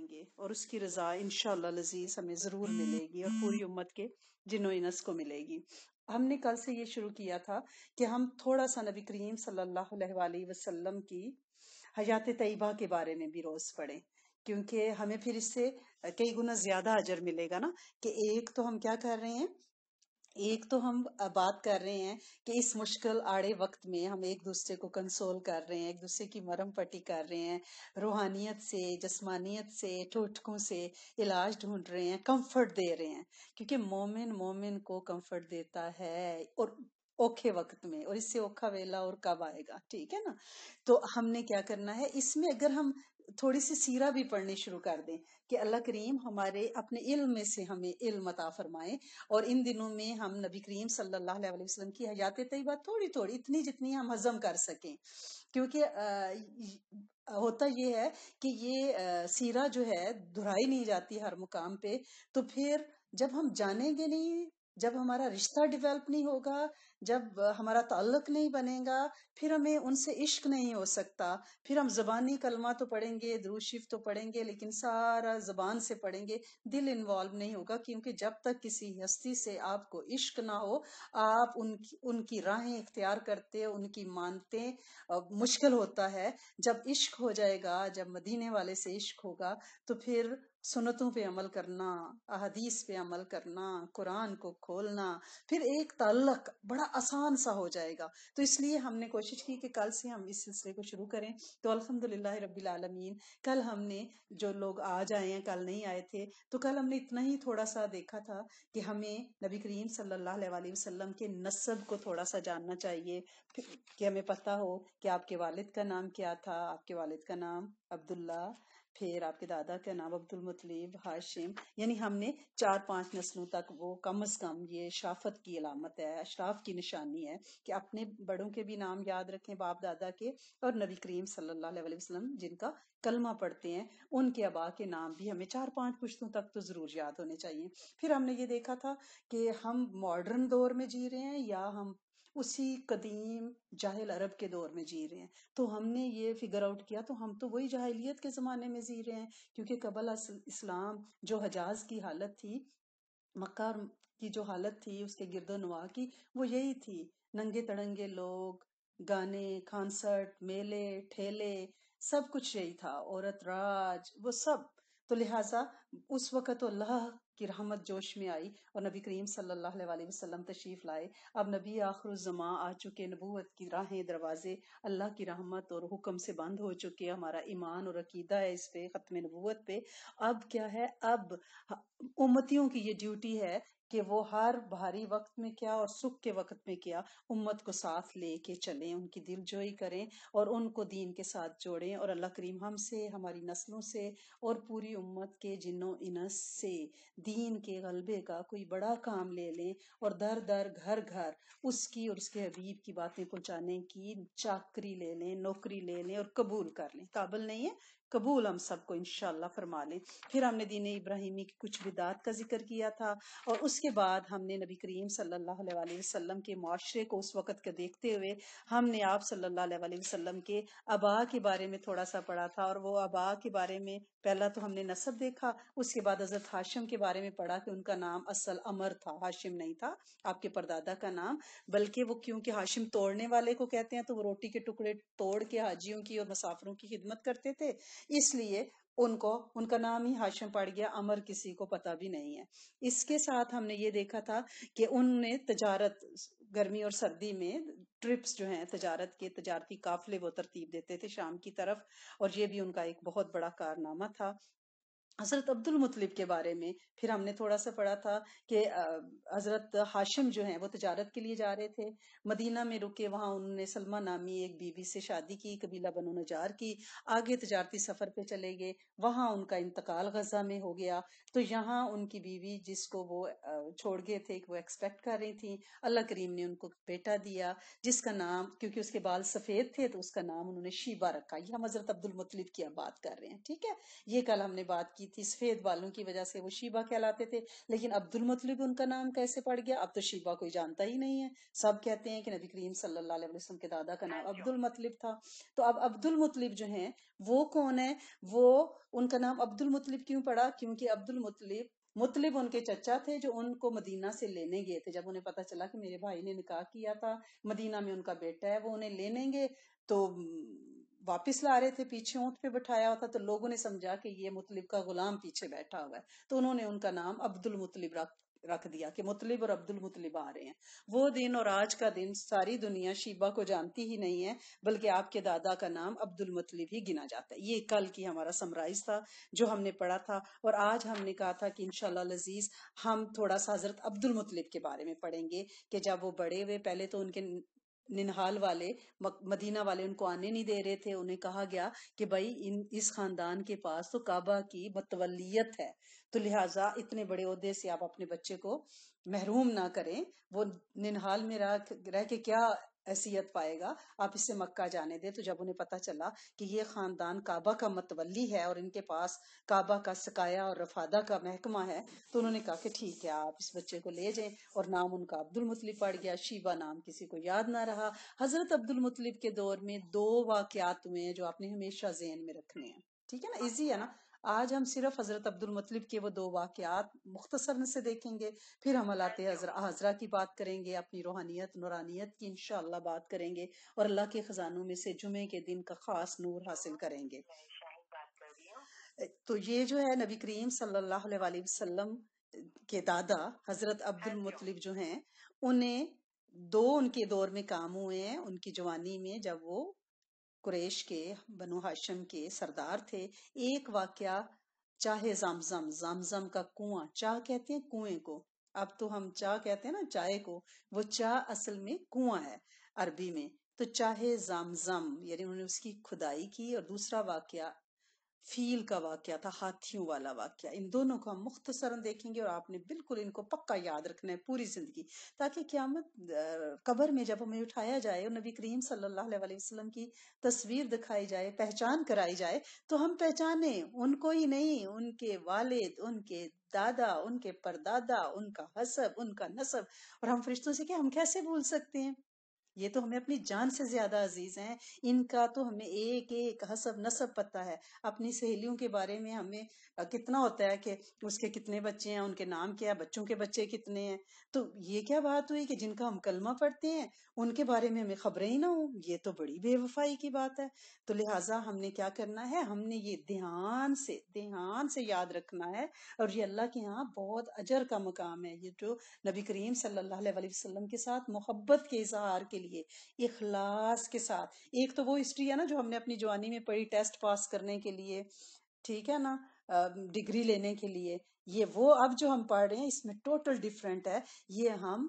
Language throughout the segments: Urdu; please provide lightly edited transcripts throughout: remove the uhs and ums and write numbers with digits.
جائیں گے اور اس کی رضا انشاءاللہ العزیز ہمیں ضرور ملے گی اور پوری امت کے جن و انس کو ملے گی۔ ہم نے کل سے یہ شروع کیا تھا کہ ہم تھوڑا سا نبی کریم صلی اللہ علیہ وآلہ وسلم کی حیات طیبہ کے بارے میں بھی روز پڑھیں، کیونکہ ہمیں پھر اس سے کئی گنا زیادہ اجر ملے گا نا، کہ ایک تو ہم کیا کر رہے ہیں، ایک تو ہم بات کر رہے ہیں کہ اس مشکل آڑے وقت میں ہم ایک دوسرے کو کنسول کر رہے ہیں، ایک دوسرے کی مرہم پٹی کر رہے ہیں، روحانیت سے، جسمانیت سے، ٹوٹکوں سے علاج ڈھونڈ رہے ہیں، کمفرٹ دے رہے ہیں، کیونکہ مومن مومن کو کمفرٹ دیتا ہے اور اوکھے وقت میں، اور اس سے اوکھا ویلا اور کب آئے گا، ٹھیک ہے نا۔ تو ہم نے کیا کرنا ہے اس میں، اگر ہم تھوڑی سی سیرہ بھی پڑھنی شروع کر دیں کہ اللہ کریم ہمارے اپنے علم میں سے ہمیں علم عطا فرمائے، اور ان دنوں میں ہم نبی کریم صلی اللہ علیہ وسلم کی حیات طیبہ تھوڑی تھوڑی اتنی جتنی ہم ہضم کر سکیں، کیونکہ ہوتا یہ ہے کہ یہ سیرہ جو ہے دہرائی نہیں جاتی ہر مقام پہ، تو پھر جب ہم جانیں گے نہیں، جب ہمارا رشتہ ڈیولپ نہیں ہوگا، جب ہمارا تعلق نہیں بنے گا، پھر ہمیں ان سے عشق نہیں ہو سکتا، پھر ہم زبانی کلمہ تو پڑھیں گے، درود شریف تو پڑھیں گے، لیکن سارا زبان سے پڑھیں گے، دل انوالو نہیں ہوگا، کیونکہ جب تک کسی ہستی سے آپ کو عشق نہ ہو، آپ ان کی راہیں اختیار کرتے، ان کی مانتے مشکل ہوتا ہے۔ جب عشق ہو جائے گا، جب مدینے والے سے عشق ہوگا، تو پھر سنتوں پہ عمل کرنا، احادیث پہ عمل کرنا، قرآن کو کھولنا، پھر ایک تعلق بڑا آسان سا ہو جائے گا۔ تو اس لیے ہم نے کوشش کی کہ کل سے ہم اس سلسلے کو شروع کریں، تو الحمدللہ رب العالمین کل ہم نے، جو لوگ آج آئے ہیں کل نہیں آئے تھے، تو کل ہم نے اتنا ہی تھوڑا سا دیکھا تھا کہ ہمیں نبی کریم صلی اللہ علیہ وسلم کے نسب کو تھوڑا سا جاننا چاہیے، کہ ہمیں پتہ ہو کہ آپ کے والد کا نام کیا تھا، آپ کے والد کا نام عبداللہ، پھر آپ کے دادا کا نام عبد المطلب، ہاشم، یعنی ہم نے 4-5 نسلوں تک، وہ کم از کم یہ شرافت کی علامت ہے، اشراف کی نشانی ہے کہ اپنے بڑوں کے بھی نام یاد رکھیں، باپ دادا کے، اور نبی کریم صلی اللہ علیہ وسلم جن کا کلمہ پڑھتے ہیں ان کے آبا کے نام بھی ہمیں 4-5 پشتوں تک تو ضرور یاد ہونے چاہیے۔ پھر ہم نے یہ دیکھا تھا کہ ہم ماڈرن دور میں جی رہے ہیں یا ہم اسی قدیم جاہل عرب کے دور میں جی رہے ہیں، تو ہم نے یہ فگر آؤٹ کیا، تو ہم تو وہی جاہلیت کے زمانے میں جی رہے ہیں، کیونکہ قبل اسلام جو حجاز کی حالت تھی، مکہ کی جو حالت تھی اس کے گرد و نواح کی، وہ یہی تھی، ننگے تڑنگے لوگ، گانے، کانسرٹ، میلے، ٹھیلے، سب کچھ یہی تھا، عورت راج، وہ سب۔ تو لہٰذا اس وقت تو اللہ کی رحمت جوش میں آئی اور نبی کریم صلی اللہ علیہ وسلم تشریف لائے۔ اب نبی آخر الزماں آ چکے، نبوت کی راہیں، دروازے اللہ کی رحمت اور حکم سے بند ہو چکے، ہمارا ایمان اور عقیدہ ہے اس پہ، ختم نبوت پہ۔ اب کیا ہے، اب امتیوں کی یہ ڈیوٹی ہے کہ وہ ہر بھاری وقت میں کیا اور سکھ کے وقت میں کیا، امت کو ساتھ لے کے چلیں، ان کی دل جوئی کریں اور ان کو دین کے ساتھ جوڑیں، اور اللہ کریم ہم سے، ہماری نسلوں سے اور پوری امت کے جن و انس سے دین کے غلبے کا کوئی بڑا کام لے لیں، اور در در گھر گھر اس کی اور اس کے حبیب کی باتیں پہنچانے کی چاکری لے لیں، نوکری لے لیں اور قبول کر لیں۔ قابل نہیں ہے، قبول ہم سب کو انشاءاللہ فرما لیں۔ پھر ہم نے دین ابراہیمی کی کچھ بدعات کا ذکر کیا تھا، اور اس کے بعد ہم نے نبی کریم صلی اللہ علیہ وسلم کے معاشرے کو اس وقت کا دیکھتے ہوئے ہم نے آپ صلی اللہ علیہ وسلم کے آبا کے بارے میں تھوڑا سا پڑھا تھا، اور وہ آبا کے بارے میں پہلا تو ہم نے نسب دیکھا، اس کے بعد حضرت ہاشم کے بارے میں پڑھا کہ ان کا نام اصل عمر تھا، ہاشم نہیں تھا آپ کے پردادا کا نام، بلکہ وہ کیونکہ ہاشم توڑنے والے کو کہتے ہیں، تو وہ روٹی کے ٹکڑے توڑ کے حاجیوں کی اور مسافروں کی خدمت کرتے تھے، اس لیے ان کا نام ہی ہاشم پڑ گیا، عمر کسی کو پتہ بھی نہیں ہے۔ اس کے ساتھ ہم نے یہ دیکھا تھا کہ ان نے تجارت، گرمی اور سردی میں ٹرپس جو ہیں تجارت کے، تجارتی قافلے وہ ترتیب دیتے تھے شام کی طرف، اور یہ بھی ان کا ایک بہت بڑا کارنامہ تھا۔ حضرت عبد المطلب کے بارے میں پھر ہم نے تھوڑا سا پڑھا تھا کہ حضرت ہاشم جو ہیں وہ تجارت کے لیے جا رہے تھے، مدینہ میں رکے، وہاں انہوں نے سلمہ نامی ایک بیوی سے شادی کی، قبیلہ بنو نجار کی، آگے تجارتی سفر پہ چلے گئے، وہاں ان کا انتقال غزہ میں ہو گیا، تو یہاں ان کی بیوی جس کو وہ چھوڑ گئے تھے، وہ ایکسپیکٹ کر رہی تھیں، اللہ کریم نے ان کو بیٹا دیا جس کا نام، کیونکہ اس کے بال سفید تھے تو اس کا نام انہوں نے شیبہ رکھا۔ یہ ہم حضرت عبد المطلب کی اب بات کر رہے ہیں، ٹھیک ہے، یہ کل ہم نے بات کی تھی، سفید بالوں کی وجہ سے وہ شیبہ کہلاتے تھے. لیکن عبد المطلب ان کا نام کیسے پڑ گیا؟ اب تو شیبہ کوئی جانتا ہی نہیں ہے. سب کہتے ہیں کہ نبی کریم صلی اللہ علیہ وسلم کے دادا کا نام عبد المطلب تھا. تو اب عبد المطلب جو ہیں وہ کون ہے؟ وہ ان کا نام عبد المطلب کیوں پڑا؟ کیونکہ عبد المطلب مطلب ان کے چچا تھے جو ان کو مدینہ سے لینے گئے تھے. جب انہیں پتا چلا کہ میرے بھائی نے نکاح کیا تھا، مدینہ میں ان کا بیٹا ہے، وہ انہیں لینے گے تو واپس لا رہے تھے، پیچھے اونٹ پہ بٹھایا ہوتا، تو لوگوں نے سمجھا کہ یہ مطلب کا غلام پیچھے بیٹھا ہوا ہے، تو انہوں نے ان کا نام عبد المطلب رکھ دیا کہ مطلب اور عبد المطلب آ رہے ہیں. وہ دن اور آج کا دن ساری دنیا شیبہ کو جانتی ہی نہیں ہے، بلکہ آپ کے دادا کا نام عبد المطلب ہی گنا جاتا ہے. یہ کل کی ہمارا سمرائز تھا جو ہم نے پڑھا تھا، اور آج ہم نے کہا تھا کہ انشاءاللہ العزیز ہم تھوڑا سا حضرت عبد المطلب کے بارے میں پڑھیں گے کہ جب وہ بڑے ہوئے، پہلے تو ان کے ننہال والے مدینہ والے ان کو آنے نہیں دے رہے تھے. انہیں کہا گیا کہ بھائی اس خاندان کے پاس تو کعبہ کی متولیت ہے، تو لہٰذا اتنے بڑے عہدے سے آپ اپنے بچے کو محروم نہ کریں. وہ ننہال میں رہ کے کیا حیثیت پائے گا، آپ اسے مکہ جانے دیں. تو جب انہیں پتا چلا کہ یہ خاندان کعبہ کا متولی ہے اور ان کے پاس کعبہ کا سقایا اور رفادہ کا محکمہ ہے، تو انہوں نے کہا کہ ٹھیک ہے آپ اس بچے کو لے جائیں، اور نام ان کا عبد المطلب پڑ گیا. شیبہ نام کسی کو یاد نہ رہا. حضرت عبد المطلب کے دور میں 2 واقعات ہوئے ہیں جو آپ نے ہمیشہ ذہن میں رکھنے ہیں. ٹھیک ہے نا، ایزی ہے نا. آج ہم صرف حضرت عبد المطلب کے وہ 2 واقعات مختصر سے دیکھیں گے، پھر ہم اللہ حضرہ کی بات کریں گے، اپنی روحانیت نورانیت کی انشاءاللہ بات کریں گے، اور اللہ کے خزانوں میں سے جمعے کے دن کا خاص نور حاصل کریں گے. تو یہ جو ہے نبی کریم صلی اللہ علیہ وسلم کے دادا حضرت عبد المطلب جو ہیں، انہیں 2 ان کے دور میں کام ہوئے ہیں ان کی جوانی میں، جب وہ قریش کے بنو ہاشم کے سردار تھے. ایک واقعہ چاہے زمزم کا کنواں، چاہ کہتے ہیں کنویں کو، اب تو ہم چاہ کہتے ہیں نا چائے کو، وہ چاہ اصل میں کنواں ہے عربی میں. تو چاہے زمزم یعنی انہوں نے اس کی کھدائی کی. اور دوسرا واقعہ فیل کا واقعہ تھا، ہاتھیوں والا واقعہ. ان دونوں کو ہم مختصراً دیکھیں گے، اور آپ نے بالکل ان کو پکا یاد رکھنا ہے پوری زندگی، تاکہ قیامت قبر میں جب ہمیں اٹھایا جائے اور نبی کریم صلی اللہ علیہ وسلم کی تصویر دکھائی جائے، پہچان کرائی جائے، تو ہم پہچانیں ان کو ہی نہیں، ان کے والد، ان کے دادا، ان کے پردادا، ان کا حسب، ان کا نسب. اور ہم فرشتوں سے کہ ہم کیسے بھول سکتے ہیں؟ یہ تو ہمیں اپنی جان سے زیادہ عزیز ہیں. ان کا تو ہمیں ایک ایک حسب نسب پتہ ہے. اپنی سہیلیوں کے بارے میں ہمیں کتنا ہوتا ہے کہ اس کے کتنے بچے ہیں، ان کے نام کیا، بچوں کے بچے کتنے ہیں. تو یہ کیا بات ہوئی کہ جن کا ہم کلمہ پڑھتے ہیں ان کے بارے میں ہمیں خبریں ہی نہ ہوں؟ یہ تو بڑی بے وفائی کی بات ہے. تو لہٰذا ہم نے کیا کرنا ہے، ہم نے یہ دھیان سے یاد رکھنا ہے. اور یہ اللہ کے ہاں بہت اجر کا مقام ہے، یہ جو نبی کریم صلی اللہ علیہ وسلم کے ساتھ محبت کے اظہار کے لیے اخلاص کے ساتھ. ایک تو وہ ہسٹری ہے نا جو ہم نے اپنی جوانی میں پڑھی ٹیسٹ پاس کرنے کے لیے، ٹھیک ہے نا، ڈگری لینے کے لیے. یہ وہ اب جو ہم پڑھ رہے ہیں اس میں ٹوٹل ڈیفرنٹ ہے. یہ ہم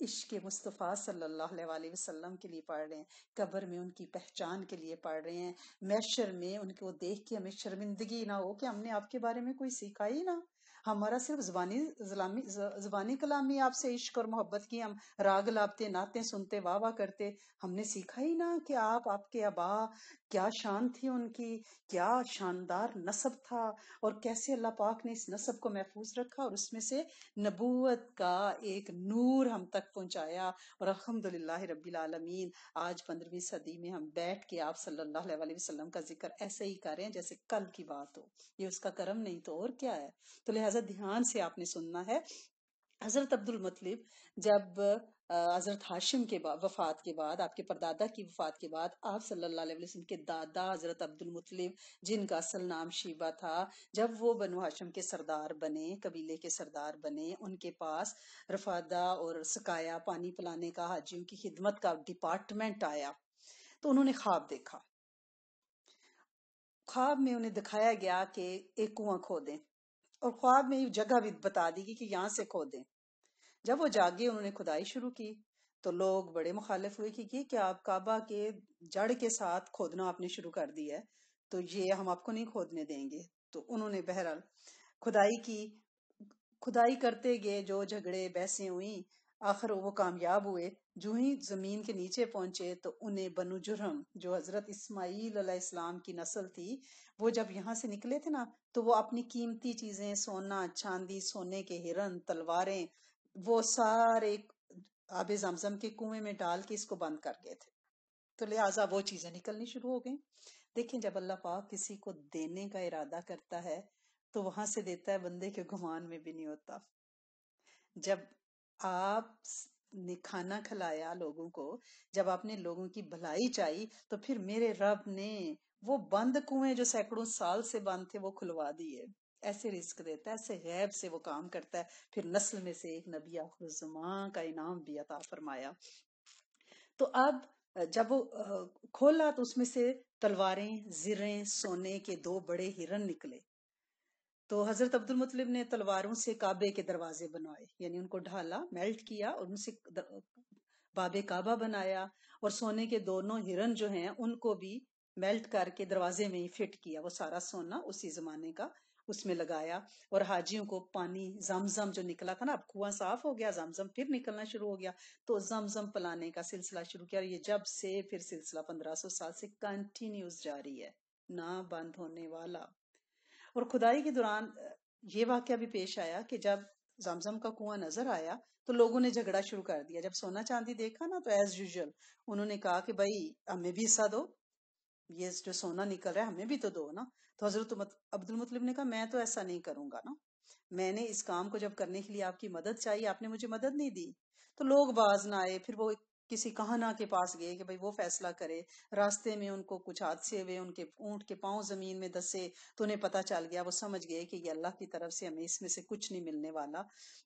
عشق مصطفیٰ صلی اللہ علیہ وسلم کے لیے پڑھ رہے ہیں، قبر میں ان کی پہچان کے لیے پڑھ رہے ہیں، محشر میں ان کو دیکھ کے ہمیں شرمندگی نہ ہو کہ ہم نے آپ کے بارے میں کوئی سیکھا ہی نہ. ہمارا صرف زبانی کلامی آپ سے عشق اور محبت کی، ہم راگ لاپتے، نعتیں سنتے، واہ واہ کرتے، ہم نے سیکھا ہی نہ کہ آپ کے آبا کیا شان تھی ان کی، کیا شاندار نسب تھا، اور کیسے اللہ پاک نے اس نسب کو محفوظ رکھا اور اس میں سے نبوت کا ایک نور ہم تک پہنچایا. اور الحمدللہ رب العالمین آج 15ویں صدی میں ہم بیٹھ کے آپ صلی اللہ علیہ وسلم کا ذکر ایسے ہی کر رہے ہیں جیسے کل کی بات ہو. یہ اس کا کرم نہیں تو اور کیا ہے. تو لہٰذا دھیان سے آپ نے سننا ہے. حضرت عبد المطلب جب حضرت ہاشم کے وفات کے بعد، آپ کے پردادا کی وفات کے بعد، آپ صلی اللہ علیہ وسلم کے دادا حضرت عبد المطلب جن کا اصل نام شیبہ تھا، جب وہ بنو ہاشم کے سردار بنے، قبیلے کے سردار بنے، ان کے پاس رفادہ اور سقایا پانی پلانے کا، حاجیوں کی خدمت کا ڈپارٹمنٹ آیا. تو انہوں نے خواب دیکھا. خواب میں انہیں دکھایا گیا کہ ایک کنواں کھودیں، اور خواب میں جگہ بھی بتا دی گئی کہ یہاں سے کھودیں. جب وہ جاگے انہوں نے کھدائی شروع کی تو لوگ بڑے مخالف ہوئے کہ یہ کیا آپ کعبہ کے جڑ کے ساتھ کھودنا آپ نے شروع کر دیا ہے، تو یہ ہم آپ کو نہیں کھودنے دیں گے. تو انہوں نے بہرحال کھدائی کی. کھدائی کرتے گئے، جو جھگڑے بحثیں ہوئیں، آخر وہ کامیاب ہوئے. جو ہی زمین کے نیچے پہنچے تو انہیں بنو جرہم جو حضرت اسماعیل علیہ السلام کی نسل تھی، وہ جب یہاں سے نکلے تھے نا تو وہ اپنی قیمتی چیزیں، سونا چاندی، سونے کے ہرن، تلواریں، وہ سارے آب زمزم کے کنویں میں ڈال کے اس کو بند کر گئے تھے. تو لہٰذا وہ چیزیں نکلنی شروع ہو گئیں. دیکھیں جب اللہ پاک کسی کو دینے کا ارادہ کرتا ہے تو وہاں سے دیتا ہے، بندے کے گمان میں بھی نہیں ہوتا. جب آپ نے کھانا کھلایا لوگوں کو، جب آپ نے لوگوں کی بھلائی چاہی، تو پھر میرے رب نے وہ بند کنویں جو سینکڑوں سال سے بند تھے وہ کھلوا دیے. ایسے رزق دیتا ہے، ایسے غیب سے وہ کام کرتا ہے. پھر نسل میں سے ایک نبی آخر الزمان کا انعام بھی عطا فرمایا. تو اب جب وہ کھولا تو اس میں سے تلواریں، زریں، سونے کے 2 بڑے ہرن نکلے. تو حضرت عبد المطلب نے تلواروں سے کعبے کے دروازے بنائے، یعنی ان کو ڈھالا، میلٹ کیا اور ان سے باب کعبہ بنایا. اور سونے کے دونوں ہرن جو ہیں ان کو بھی میلٹ کر کے دروازے میں ہی فٹ کیا. وہ سارا سونا اسی زمانے کا اس میں لگایا. اور حاجیوں کو پانی زمزم جو نکلا تھا نا، اب کنواں صاف ہو گیا، زمزم پھر نکلنا شروع ہو گیا، تو زمزم پلانے کا سلسلہ شروع کیا. اور یہ جب سے پھر سلسلہ 1500 سال سے کنٹینیوس جاری ہے، نہ بند ہونے والا. اور کھدائی کے دوران یہ واقعہ بھی پیش آیا کہ جب زمزم کا کنواں نظر آیا تو لوگوں نے جھگڑا شروع کر دیا. جب سونا چاندی دیکھا نا تو ایز یوزل انہوں نے کہا کہ بھائی ہمیں بھی حصہ دو، یہ جو سونا نکل رہا ہے ہمیں بھی تو دو نا. تو حضرت عبد المطلب نے کہا میں تو ایسا نہیں کروں گا نا، میں نے اس کام کو جب کرنے کے لیے آپ کی مدد چاہیے، آپ نے مجھے مدد نہیں دی. تو لوگ باز نہ آئے. پھر وہ کسی کہانا کے پاس گئے کہ بھائی وہ فیصلہ کرے. راستے میں ان کو کچھ حادثے ہوئے، ان کے اونٹ کے پاؤں زمین میں دسے تو انہیں پتہ چل گیا. وہ سمجھ گئے کہ یہ اللہ کی طرف سے ہمیں اس میں سے کچھ نہیں ملنے والا.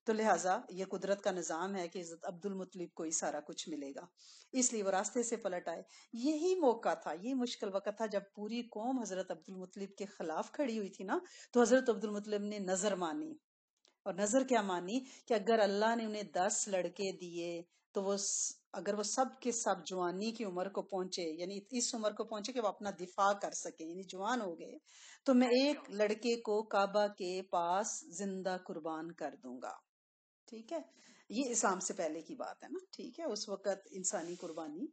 تو لہٰذا یہ قدرت کا نظام ہے کہ حضرت عبد المطلب کو ہی سارا کچھ ملے گا، اس لیے وہ راستے سے پلٹ آئے. یہی موقع تھا، یہ مشکل وقت تھا جب پوری قوم حضرت عبد المطلب کے خلاف کھڑی ہوئی تھی نا. تو حضرت عبد المطلب نے نظر مانی. اور نظر کیا مانی کہ اگر اللہ نے انہیں 10 لڑکے دیے تو وہ اگر وہ سب کے سب جوانی کی عمر کو پہنچے، یعنی اس عمر کو پہنچے کہ وہ اپنا دفاع کر سکے، یعنی جوان ہو گئے، تو میں ایک لڑکے کو کعبہ کے پاس زندہ قربان کر دوں گا. ٹھیک ہے، یہ اسلام سے پہلے کی بات ہے نا. ٹھیک ہے، اس وقت انسانی قربانی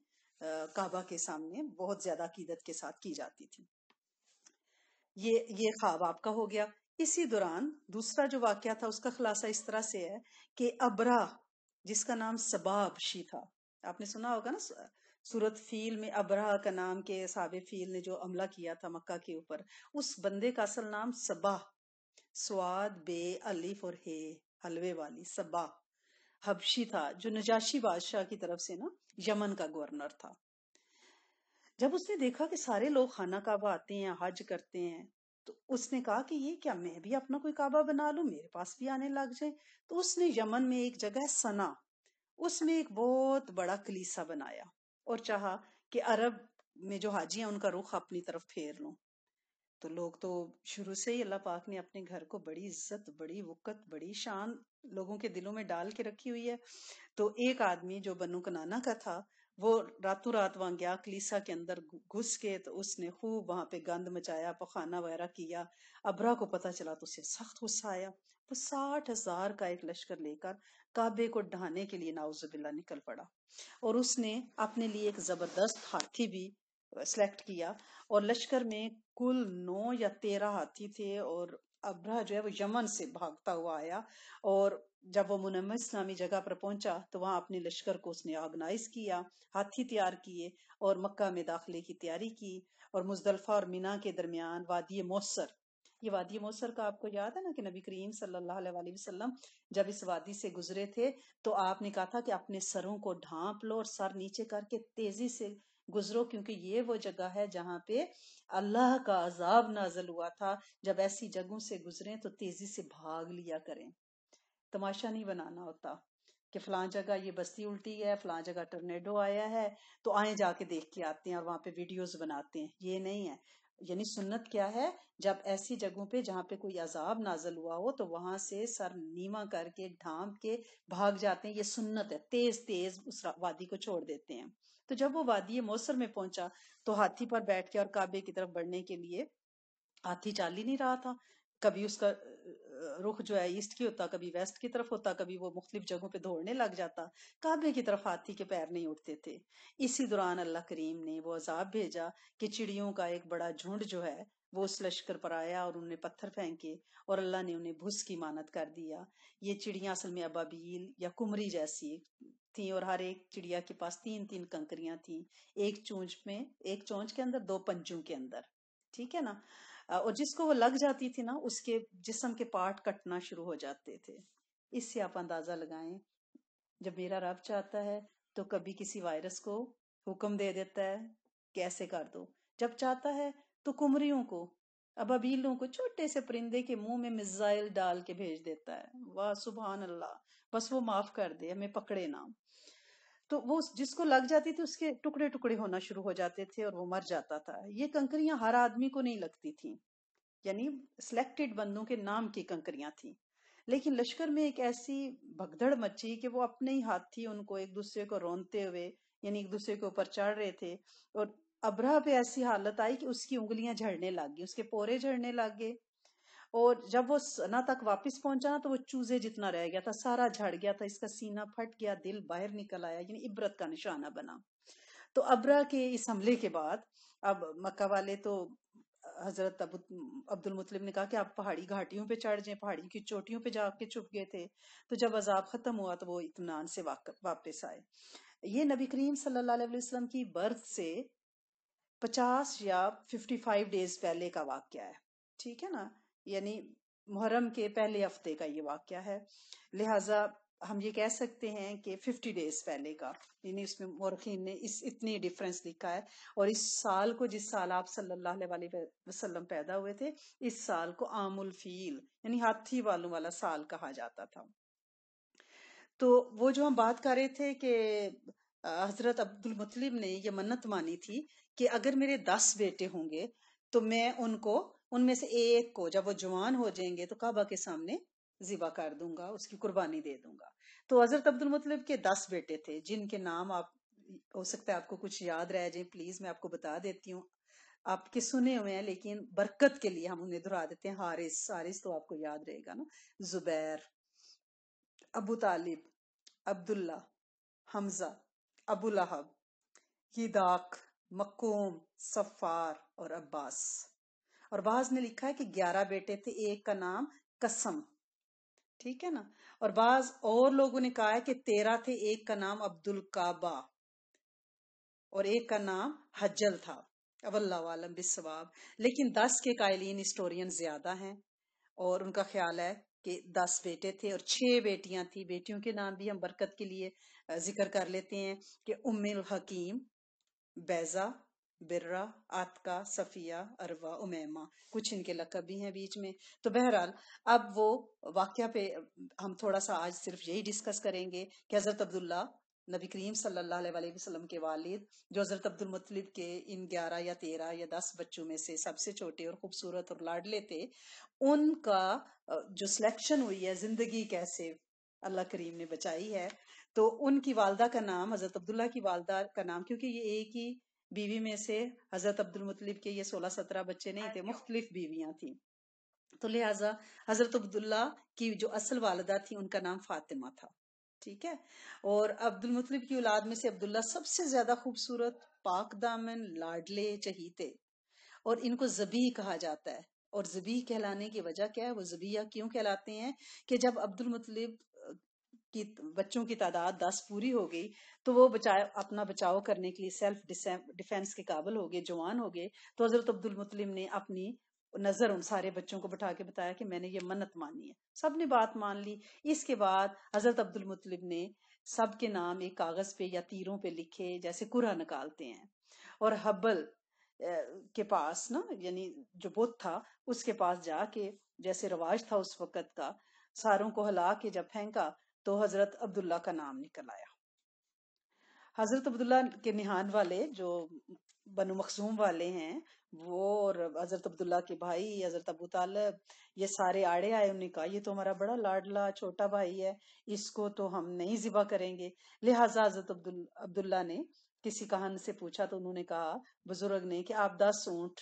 کعبہ کے سامنے بہت زیادہ عقیدت کے ساتھ کی جاتی تھی. یہ خواب آپ کا ہو گیا. اسی دوران دوسرا جو واقعہ تھا اس کا خلاصہ اس طرح سے ہے کہ ابرا، جس کا نام سبابشی تھا، آپ نے سنا ہوگا نا سورت فیل میں ابرا کا نام کے صحابہ فیل نے جو حملہ کیا تھا مکہ کے اوپر، اس بندے کا اصل نام سبا، سواد بے الف اور ہے حلوے والی سبا، حبشی تھا، جو نجاشی بادشاہ کی طرف سے نا یمن کا گورنر تھا. جب اس نے دیکھا کہ سارے لوگ خانہ کعبہ آتے ہیں، حج کرتے ہیں، تو اس نے کہا کہ یہ کیا، میں بھی اپنا کوئی کعبہ بنا لوں، میرے پاس بھی آنے لگ جائیں. تو اس نے یمن میں ایک جگہ ہے سنا، اس میں ایک بہت بڑا کلیسا بنایا اور چاہا کہ عرب میں جو حاجی ہیں ان کا رخ اپنی طرف پھیر لوں. تو لوگ تو شروع سے ہی اللہ پاک نے اپنے گھر کو بڑی عزت، بڑی وقت، بڑی شان لوگوں کے دلوں میں ڈال کے رکھی ہوئی ہے. تو ایک آدمی جو بنو کنانا کا تھا وہ راتوں رات وہاں گیا، کلیسا کے اندر گھس کے تو اس نے خوب وہاں پہ گند مچایا، پخانہ وغیرہ کیا. ابرا کو پتا چلا تو اسے سخت غصہ آیا. وہ 60,000 کا ایک لشکر لے کر کعبے کو ڈھانے کے لیے نعوذ باللہ نکل پڑا. اور اس نے اپنے لیے ایک زبردست ہاتھی بھی سلیکٹ کیا، اور لشکر میں کل 9 یا 13 ہاتھی تھے. اور ابرا جو ہے وہ یمن سے بھاگتا ہوا آیا، اور جب وہ منمس نامی جگہ پر پہنچا تو وہاں اپنے لشکر کو اس نے آرگنائز کیا، ہاتھی تیار کیے اور مکہ میں داخلے کی تیاری کی. اور مزدلفہ اور مینا کے درمیان وادی موسر، یہ وادی موسر کا آپ کو یاد ہے نا کہ نبی کریم صلی اللہ علیہ وسلم جب اس وادی سے گزرے تھے تو آپ نے کہا تھا کہ اپنے سروں کو ڈھانپ لو اور سر نیچے کر کے تیزی سے گزرو، کیونکہ یہ وہ جگہ ہے جہاں پہ اللہ کا عذاب نازل ہوا تھا. جب ایسی جگہوں سے گزریں تو تیزی سے بھاگ لیا کریں، تماشا نہیں بنانا ہوتا کہ فلاں جگہ یہ بستی الٹی ہے، فلاں جگہ ٹرنیڈو آیا ہے تو آئیں جا کے دیکھ کے آتے ہیں اور وہاں پہ ویڈیوز بناتے ہیں. یہ نہیں ہے. یعنی سنت کیا ہے، جب ایسی جگہوں پہ جہاں پہ کوئی عذاب نازل ہوا ہو تو وہاں سے سر نیما کر کے ڈھانپ کے بھاگ جاتے ہیں. یہ سنت ہے، تیز تیز اس وادی کو چھوڑ دیتے ہیں. تو جب وہ وادی موسر میں پہنچا تو ہاتھی پر بیٹھ کے اور کعبے کی طرف بڑھنے کے لیے، ہاتھی چال ہی نہیں رہا تھا، کبھی اس کا رخ جو ہے ایسٹ کی ہوتا، کبھی ویسٹ کی طرف ہوتا، کبھی وہ مختلف جگہوں پہ دوڑنے لگ جاتا، کعبے کی طرف ہاتھی کے پیر نہیں اٹھتے تھے۔ اسی دوران اللہ کریم نے وہ عذاب بھیجا کہ چڑیوں کا ایک بڑا جھنڈ جو ہے وہ اس لشکر پر آیا اور انہوں نے پتھر پھینکے اور اللہ نے انہیں بھس کی مانت کر دیا۔ یہ چڑیاں اصل میں ابابیل یا کمری جیسی تھیں، اور ہر ایک چڑیا کے پاس تین تین کنکریاں تھیں، ایک چونچ کے اندر، دو پنجوں کے اندر، ٹھیک ہے نا۔ اور جس کو وہ لگ جاتی تھی نا، اس کے جسم کے پارٹ کٹنا شروع ہو جاتے تھے۔ اس سے آپ اندازہ لگائیں، جب میرا رب چاہتا ہے تو کبھی کسی وائرس کو حکم دے دیتا ہے کہ ایسے کر دو، جب چاہتا ہے تو کمریوں کو، ابابیلوں کو، چھوٹے سے پرندے کے منہ میں میزائل ڈال کے بھیج دیتا ہے۔ واہ سبحان اللہ، بس وہ معاف کر دے، ہمیں پکڑے نہ۔ تو وہ جس کو لگ جاتی تھی اس کے ٹکڑے ٹکڑے ہونا شروع ہو جاتے تھے اور وہ مر جاتا تھا۔ یہ کنکریاں ہر آدمی کو نہیں لگتی تھیں، یعنی سلیکٹڈ بندوں کے نام کی کنکریاں تھیں۔ لیکن لشکر میں ایک ایسی بھگدڑ مچی کہ وہ اپنے ہی ہاتھی ان کو ایک دوسرے کو رونتے ہوئے، یعنی ایک دوسرے کے اوپر چڑھ رہے تھے، اور ابرہہ پہ ایسی حالت آئی کہ اس کی انگلیاں جھڑنے لگ گئی، اس کے پورے جھڑنے لگ گئے، اور جب وہ سنا تک واپس پہنچا نا تو وہ چوزے جتنا رہ گیا تھا سارا جھڑ گیا تھا، اس کا سینہ پھٹ گیا، دل باہر نکل آیا، یعنی عبرت کا نشانہ بنا۔ تو ابرا کے اس حملے کے بعد اب مکہ والے تو حضرت عبد المطلب نے کہا کہ آپ پہاڑی گھاٹیوں پہ چڑھ جائیں، پہاڑی کی چوٹیوں پہ جا کے چھپ گئے تھے۔ تو جب عذاب ختم ہوا تو وہ اطمینان سے واپس آئے۔ یہ نبی کریم صلی اللہ علیہ وسلم کی برتھ سے 50 یا 55 ڈیز پہلے کا واقعہ ہے، ٹھیک ہے نا، یعنی محرم کے پہلے ہفتے کا یہ واقعہ ہے، لہٰذا ہم یہ کہہ سکتے ہیں کہ 50 ڈیز پہلے کا، یعنی اس میں مورخین نے اتنی ڈیفرنس لکھا ہے۔ اور اس سال کو، جس سال آپ صلی اللہ علیہ وسلم پیدا ہوئے تھے، اس سال کو عام الفیل یعنی ہاتھی والوں والا سال کہا جاتا تھا۔ تو وہ جو ہم بات کر رہے تھے کہ حضرت عبد المطلب نے یہ منت مانی تھی کہ اگر میرے 10 بیٹے ہوں گے تو میں ان میں سے ایک کو جب وہ جوان ہو جائیں گے تو کعبہ کے سامنے ذبح کر دوں گا، اس کی قربانی دے دوں گا۔ تو حضرت عبد المطلب کے 10 بیٹے تھے، جن کے نام آپ ہو سکتا ہے آپ کو کچھ یاد رہ جائیں، پلیز میں آپ کو بتا دیتی ہوں۔ آپ کے سنے ہوئے ہیں لیکن برکت کے لیے ہم انہیں دہرا دیتے ہیں۔ حارث تو آپ کو یاد رہے گا نا، زبیر، ابو طالب، عبداللہ، حمزہ، ابو لہب، یداق، مکوم، صفار اور عباس۔ اور بعض نے لکھا ہے کہ 11 بیٹے تھے، ایک کا نام قسم، ٹھیک ہے نا، اور بعض اور لوگوں نے کہا ہے کہ 13 تھے، ایک کا نام عبد القعبہ اور ایک کا نام حجل تھا، واللہ عالم بالصواب۔ لیکن 10 کے قائلین ہسٹورین زیادہ ہیں، اور ان کا خیال ہے کہ 10 بیٹے تھے اور 6 بیٹیاں تھیں۔ بیٹیوں کے نام بھی ہم برکت کے لیے ذکر کر لیتے ہیں کہ ام الحکیم، بیضہ، برہ، عاتقہ، صفیہ، عروہ، امیمہ، کچھ ان کے لقب بھی ہیں بیچ میں۔ تو بہرحال اب وہ واقعہ پہ ہم تھوڑا سا آج صرف یہی ڈسکس کریں گے کہ حضرت عبداللہ نبی کریم صلی اللہ علیہ وسلم کے والد، جو حضرت عبد المطلب کے ان 11 یا 13 یا 10 بچوں میں سے سب سے چھوٹے اور خوبصورت اور لاڈلے تھے، ان کا جو سلیکشن ہوئی ہے، زندگی کیسے اللہ کریم نے بچائی ہے۔ تو ان کی والدہ کا نام، حضرت عبداللہ کی والدہ کا نام، کیونکہ یہ ایک ہی بیوی میں سے حضرت عبد المطلب کے یہ 16-17 بچے نہیں تھے، مختلف بیویاں تھیں، تو لہٰذا حضرت عبداللہ کی جو اصل والدہ تھی ان کا نام فاطمہ تھا، ٹھیک ہے۔ اور عبد المطلب کی اولاد میں سے عبداللہ سب سے زیادہ خوبصورت، پاک دامن، لاڈلے، چہیتے، اور ان کو ذبیح کہا جاتا ہے۔ اور ذبیح کہلانے کی وجہ کیا ہے، وہ ذبیحہ کیوں کہلاتے ہیں کہ جب عبد المطلب کی بچوں کی تعداد 10 پوری ہو گئی تو وہ اپنا بچاؤ کرنے کے لیے سیلف ڈیفenس کے قابل ہو گئے، جوان ہو گئے، تو حضرت عبد المطلب نے اپنی نظر ان سارے بچوں کو بٹھا کے بتایا کہ میں نے یہ منت مانی ہے، سب نے بات مان لی۔ اس کے بعد حضرت عبد المطلب نے سب کے نام ایک کاغذ پہ یا تیروں پہ لکھے، جیسے قرعہ نکالتے ہیں، اور حبل کے پاس نا، یعنی جو بت تھا اس کے پاس جا کے، جیسے رواج تھا اس وقت کا، ساروں کو ہلا کے جب پھینکا تو حضرت عبداللہ کا نام نکل آیا۔ حضرت عبداللہ کے نہان والے جو بنو مخزوم والے ہیں، وہ اور حضرت عبداللہ کے بھائی حضرت ابو طالب، یہ سارے آڑے آئے، انہوں نے کہا یہ تو ہمارا بڑا لاڈلا چھوٹا بھائی ہے، اس کو تو ہم نہیں ذبح کریں گے۔ لہٰذا حضرت عبداللہ نے کسی کہن سے پوچھا تو انہوں نے کہا، بزرگ نے، کہ آپ 10 اونٹ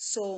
100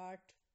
8।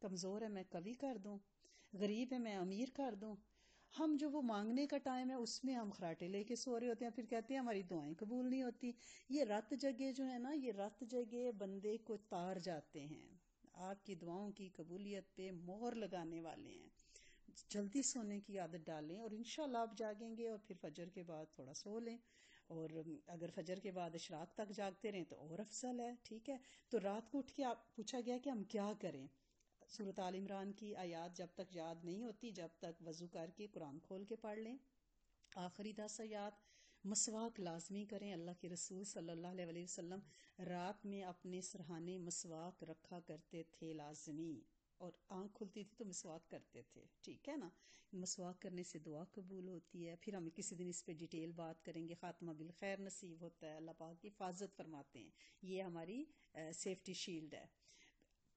کمزور ہے میں قوی کر دوں، غریب ہے میں امیر کر دوں. ہم جو وہ مانگنے کا ٹائم ہے اس میں ہم خراٹے لے کے سو رہے ہوتے ہیں، پھر کہتے ہیں ہماری دعائیں قبول نہیں ہوتی. یہ رت جگہ جو ہے نا، یہ رت جگہ بندے کو تار جاتے ہیں، آپ کی دعاؤں کی قبولیت پہ مہر لگانے والے ہیں. جلدی سونے کی عادت ڈالیں اور انشاءاللہ آپ جاگیں گے. اور پھر فجر کے بعد تھوڑا سو لیں، اور اگر فجر کے بعد اشراق تک جاگتے رہیں تو اور افضل ہے. ٹھیک ہے، تو رات کو اٹھ کے آپ پوچھا گیا کہ ہم کیا کریں. سورۃ آل عمران کی آیات جب تک یاد نہیں ہوتی، جب تک وضو کر کے قرآن کھول کے پڑھ لیں. آخری 10 آیات. مسواک لازمی کریں. اللہ کے رسول صلی اللہ علیہ وسلم رات میں اپنے سرہانے مسواک رکھا کرتے تھے لازمی، اور آنکھ کھلتی تھی تو مسواک کرتے تھے. ٹھیک ہے نا، مسواک کرنے سے دعا قبول ہوتی ہے. پھر ہم کسی دن اس پہ ڈیٹیل بات کریں گے. خاتمہ بالخیر نصیب ہوتا ہے، اللہ پاک کی حفاظت فرماتے ہیں. یہ ہماری سیفٹی شیلڈ ہے.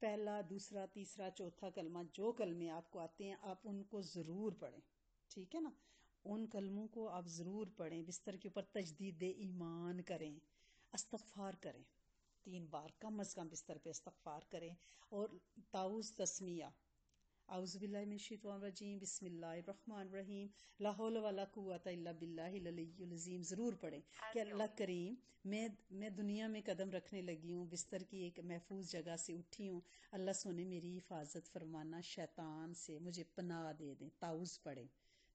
پہلا، دوسرا، تیسرا، چوتھا کلمہ، جو کلمے آپ کو آتے ہیں آپ ان کو ضرور پڑھیں. ٹھیک ہے نا، ان کلموں کو آپ ضرور پڑھیں. بستر کے اوپر تجدید ایمان کریں، استغفار کریں 3 بار کم از کم بستر پہ استغفار کریں. اور تعوذ تسمیہ، اعوذ باللہ من الشیطان الرجیم، بسم اللہ الرحمن الرحیم، لا حول ولا قوت الا باللہ العلی العظیم ضرور پڑھیں کہ اللہ کریم میں دنیا میں قدم رکھنے لگی ہوں، بستر کی ایک محفوظ جگہ سے اٹھی ہوں، اللہ سونے میری حفاظت فرمانا، شیطان سے مجھے پناہ دے دیں. تعوذ پڑھیں.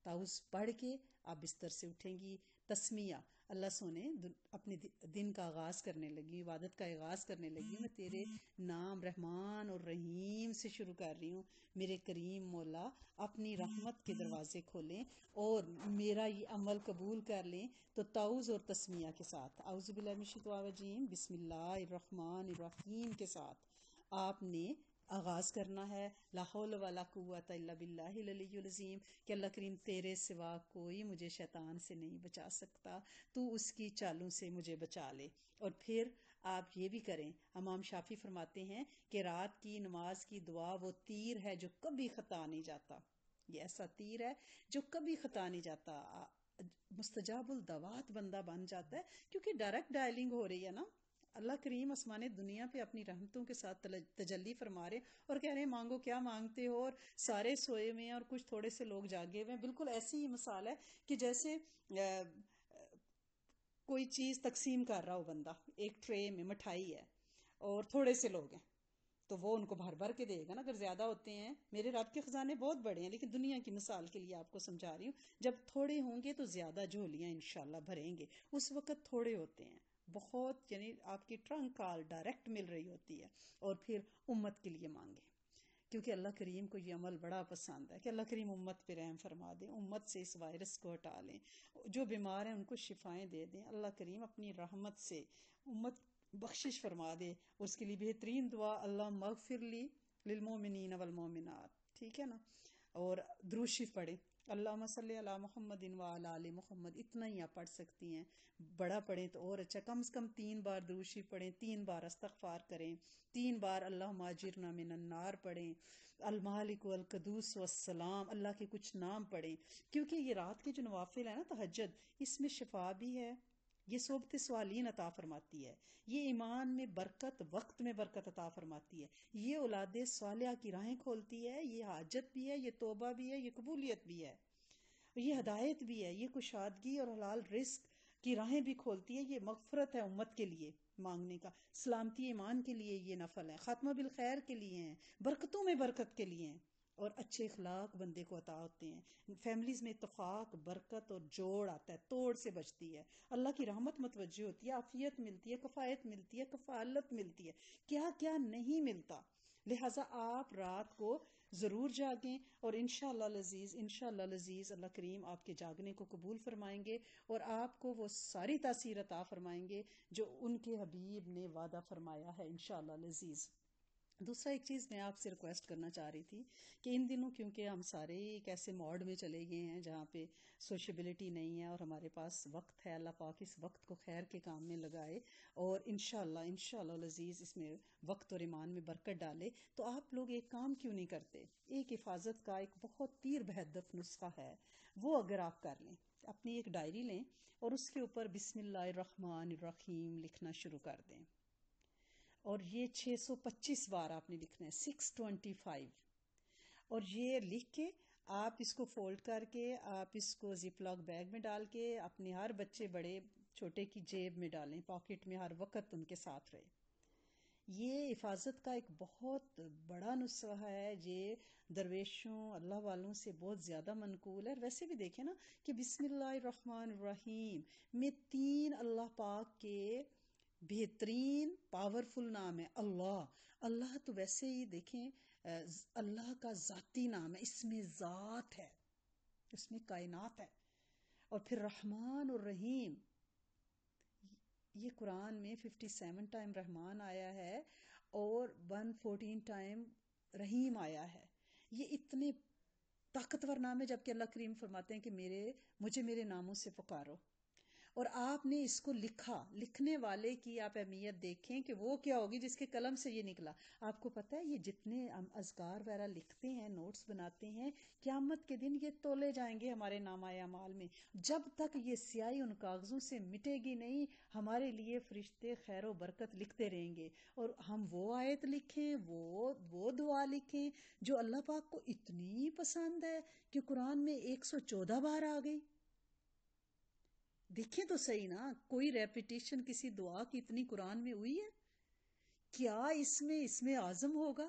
تعوذ پڑھ کے آپ بستر سے اٹھیں گی. تسمیہ، اللہ سونے اپنے دن کا آغاز کرنے لگی، عبادت کا آغاز کرنے لگی، میں تیرے نام رحمان اور رحیم سے شروع کر رہی ہوں. میرے کریم مولا اپنی رحمت کے دروازے کھولیں اور میرا یہ عمل قبول کر لیں. تو تعوذ اور تسمیہ کے ساتھ، اعوذ باللہ من الشیطان الرجیم، بسم اللہ الرحمن الرحیم کے ساتھ آپ نے آغاز کرنا ہے. لا حول ولا قوت الا باللہ العلی العظیم، کہ اللہ کریم تیرے سوا کوئی مجھے شیطان سے نہیں بچا سکتا، تو اس کی چالوں سے مجھے بچا لے. اور پھر آپ یہ بھی کریں، امام شافعی فرماتے ہیں کہ رات کی نماز کی دعا وہ تیر ہے جو کبھی خطا نہیں جاتا. یہ ایسا تیر ہے جو کبھی خطا نہیں جاتا، مستجاب الدعوات بندہ بن جاتا ہے، کیونکہ ڈائریکٹ ڈائلنگ ہو رہی ہے نا. اللہ کریم آسمان دنیا پہ اپنی رحمتوں کے ساتھ تجلی فرما رہے اور کہہ رہے ہیں مانگو کیا مانگتے ہو، اور سارے سوئے میں ہیں اور کچھ تھوڑے سے لوگ جاگے ہوئے ہیں. بالکل ایسی ہی مثال ہے کہ جیسے کوئی چیز تقسیم کر رہا ہو بندہ، ایک ٹرے میں مٹھائی ہے اور تھوڑے سے لوگ ہیں تو وہ ان کو بھر بھر کے دے گا نا. اگر زیادہ ہوتے ہیں، میرے رب کے خزانے بہت بڑے ہیں لیکن دنیا کی مثال کے لیے آپ کو سمجھا رہی ہوں، جب تھوڑے ہوں گے تو زیادہ جھولیاں انشاءاللہ بھریں گے. اس وقت تھوڑے ہوتے ہیں بہت، یعنی آپ کی ٹرنک کال ڈائریکٹ مل رہی ہوتی ہے. اور پھر امت کے لیے مانگیں، کیونکہ اللہ کریم کو یہ عمل بڑا پسند ہے کہ اللہ کریم امت پہ رحم فرما دیں، امت سے اس وائرس کو ہٹا لیں، جو بیمار ہیں ان کو شفائیں دے دیں. اللہ کریم اپنی رحمت سے امت بخشش فرما دے. اس کے لیے بہترین دعا اللہ مغفر لی للمومنین والمومنات. ٹھیک ہے نا، اور درود شریف پڑھیں، اللہم صلی علی محمد وعلی آل محمد. اتنا ہی آپ پڑھ سکتی ہیں، بڑا پڑھیں تو اور اچھا. کم سے کم 3 بار درود شریف پڑھیں، 3 بار استغفار کریں، 3 بار اللہم اجرنا من النار پڑھیں، المالک والقدوس والسلام، اللہ کے کچھ نام پڑھیں. کیونکہ یہ رات کے جو نوافل ہیں نا، تہجد، اس میں شفا بھی ہے، یہ صحبت صالحین عطا فرماتی ہے، یہ ایمان میں برکت، وقت میں برکت عطا فرماتی ہے، یہ اولاد صالحہ کی راہیں کھولتی ہے، یہ حاجت بھی ہے، یہ توبہ بھی ہے، یہ قبولیت بھی ہے، یہ ہدایت بھی ہے، یہ کشادگی اور حلال رزق کی راہیں بھی کھولتی ہے. یہ مغفرت ہے امت کے لیے مانگنے کا، سلامتی ایمان کے لیے یہ نفل ہے، خاتمہ بالخیر کے لیے ہیں، برکتوں میں برکت کے لیے ہیں، اور اچھے اخلاق بندے کو عطا ہوتے ہیں. فیملیز میں اتفاق، برکت اور جوڑ آتا ہے، توڑ سے بچتی ہے، اللہ کی رحمت متوجہ ہوتی ہے، عافیت ملتی ہے، کفایت ملتی ہے، کفالت ملتی ہے، کیا کیا نہیں ملتا. لہٰذا آپ رات کو ضرور جاگیں، اور انشاءاللہ العزیز، انشاءاللہ العزیز اللہ کریم آپ کے جاگنے کو قبول فرمائیں گے اور آپ کو وہ ساری تاثیر عطا فرمائیں گے جو ان کے حبیب نے وعدہ فرمایا ہے انشاءاللہ العزیز. دوسرا ایک چیز میں آپ سے ریکویسٹ کرنا چاہ رہی تھی کہ ان دنوں کیونکہ ہم سارے ایک ایسے موڈ میں چلے گئے ہیں جہاں پہ سوشیبلٹی نہیں ہے اور ہمارے پاس وقت ہے، اللہ پاک اس وقت کو خیر کے کام میں لگائے اور انشاءاللہ العزیز اس میں وقت اور ایمان میں برکت ڈالے. تو آپ لوگ ایک کام کیوں نہیں کرتے، ایک حفاظت کا ایک بہت پیر بہدف نسخہ ہے، وہ اگر آپ کر لیں، اپنی ایک ڈائری لیں اور اس کے اوپر بسم اللہ الرحمن الرحیم لکھنا شروع کر دیں، اور یہ 625 بار آپ نے لکھنا ہے، 625. اور یہ لکھ کے آپ اس کو فولڈ کر کے آپ اس کو زپ لاک بیگ میں ڈال کے اپنے ہر بچے بڑے چھوٹے کی جیب میں ڈالیں، پاکٹ میں ہر وقت ان کے ساتھ رہے. یہ حفاظت کا ایک بہت بڑا نسخہ ہے، یہ درویشوں اللہ والوں سے بہت زیادہ منقول ہے. اور ویسے بھی دیکھیں نا کہ بسم اللہ الرحمن الرحیم میں 3 اللہ پاک کے بہترین پاورفل نام ہے. اللہ تو ویسے ہی دیکھیں اللہ کا ذاتی نام ہے، اس میں ذات ہے، اس میں کائنات ہے. اور پھر رحمان اور رحیم، یہ قرآن میں 57 ٹائم رحمان آیا ہے اور 114 ٹائم رحیم آیا ہے. یہ اتنے طاقتور نام ہے، جبکہ اللہ کریم فرماتے ہیں کہ مجھے میرے ناموں سے پکارو. اور آپ نے اس کو لکھا، لکھنے والے کی آپ اہمیت دیکھیں کہ وہ کیا ہوگی جس کے قلم سے یہ نکلا. آپ کو پتہ ہے یہ جتنے ہم اذکار وغیرہ لکھتے ہیں، نوٹس بناتے ہیں، قیامت کے دن یہ تولے جائیں گے ہمارے نامہ اعمال میں. جب تک یہ سیاہی ان کاغذوں سے مٹے گی نہیں، ہمارے لیے فرشتے خیر و برکت لکھتے رہیں گے. اور ہم وہ آیت لکھیں، وہ دعا لکھیں جو اللہ پاک کو اتنی پسند ہے کہ قرآن میں 114 بار آ گئی. دیکھیں تو صحیح نا، کوئی ریپیٹیشن کسی دعا کی اتنی قرآن میں ہوئی ہے؟ کیا اس میں اعظم ہوگا